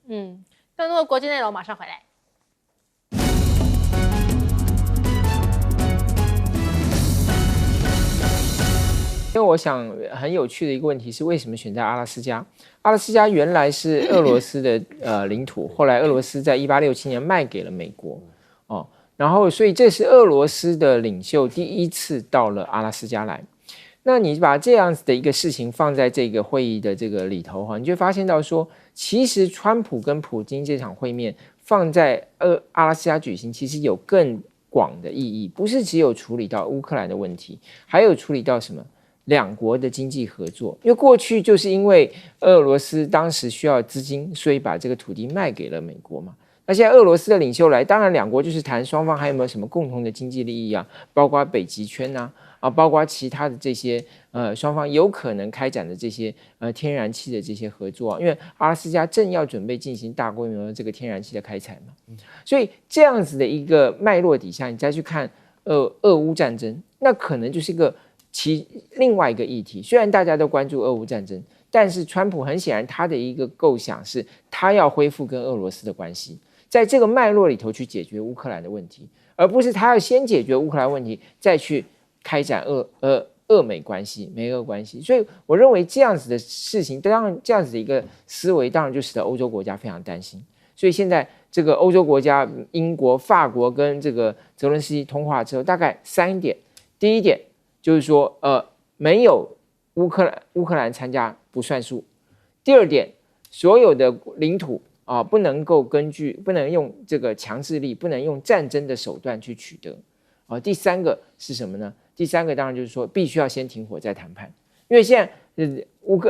更多的国际内容马上回来。因为我想很有趣的一个问题是，为什么选在阿拉斯加？阿拉斯加原来是俄罗斯的领土，后来俄罗斯在1867年卖给了美国，然后所以这是俄罗斯的领袖第一次到了阿拉斯加来。那你把这样子的一个事情放在这个会议的这个里头你就发现到说，其实川普跟普京这场会面放在阿拉斯加举行，其实有更广的意义，不是只有处理到乌克兰的问题，还有处理到什么？两国的经济合作。因为过去就是因为俄罗斯当时需要资金，所以把这个土地卖给了美国嘛。那现在俄罗斯的领袖来，当然两国就是谈双方还有没有什么共同的经济利益啊，包括北极圈包括其他的这些双方有可能开展的这些天然气的这些合作因为阿拉斯加正要准备进行大规模的这个天然气的开采嘛，所以这样子的一个脉络底下，你再去看俄乌战争，那可能就是一个另外一个议题。虽然大家都关注俄乌战争，但是川普很显然他的一个构想是，他要恢复跟俄罗斯的关系，在这个脉络里头去解决乌克兰的问题，而不是他要先解决乌克兰问题，再去开展俄美关系、美俄关系。所以我认为这样子的事情，当然这样子的一个思维，当然就使得欧洲国家非常担心。所以现在这个欧洲国家，英国、法国跟这个泽伦斯基通话之后，大概3点。第一点就是说，没有乌克兰参加不算数。第二点，所有的领土不能用这个强制力，不能用战争的手段去取得。第三个是什么呢？第三个当然就是说，必须要先停火再谈判，因为现在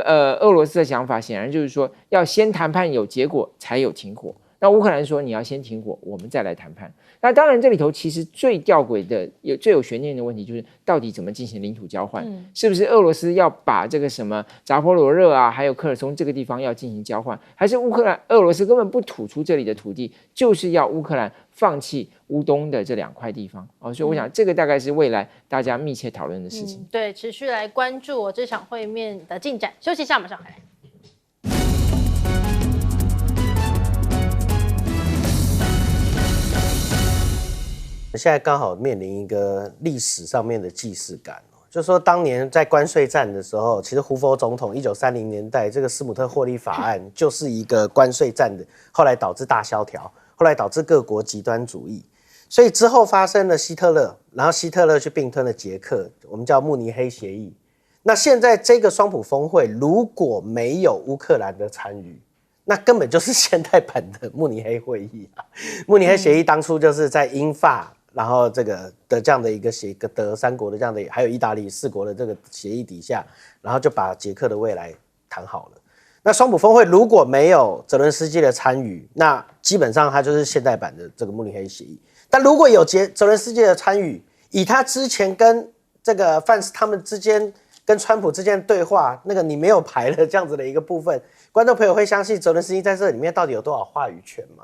俄罗斯的想法显然就是说，要先谈判有结果才有停火。那乌克兰说你要先停火，我们再来谈判。那当然这里头其实最吊诡的、最有悬念的问题就是到底怎么进行领土交换？是不是俄罗斯要把这个什么扎波罗热还有科尔松这个地方要进行交换，还是俄罗斯根本不吐出这里的土地，就是要乌克兰放弃乌东的这2块地方？所以我想这个大概是未来大家密切讨论的事情。对，持续来关注这场会面的进展。休息一下，马上回来。现在刚好面临一个历史上面的既视感就是说当年在关税战的时候，其实胡佛总统1930年代这个斯姆特霍利法案就是一个关税战的，后来导致大萧条，后来导致各国极端主义，所以之后发生了希特勒，然后希特勒去并吞了捷克，我们叫慕尼黑协议。那现在这个双普峰会如果没有乌克兰的参与，那根本就是现代版的慕尼黑会议慕尼黑协议当初就是在英法然后这个的这样的一个德3国的这样的，还有意大利4国的这个协议底下，然后就把捷克的未来谈好了。那双普峰会如果没有泽伦斯基的参与，那基本上它就是现代版的这个慕尼黑协议。但如果有泽伦斯基的参与，以他之前跟这个范斯他们之间跟川普之间的对话，那个你没有排了这样子的一个部分，观众朋友会相信泽伦斯基在这里面到底有多少话语权吗？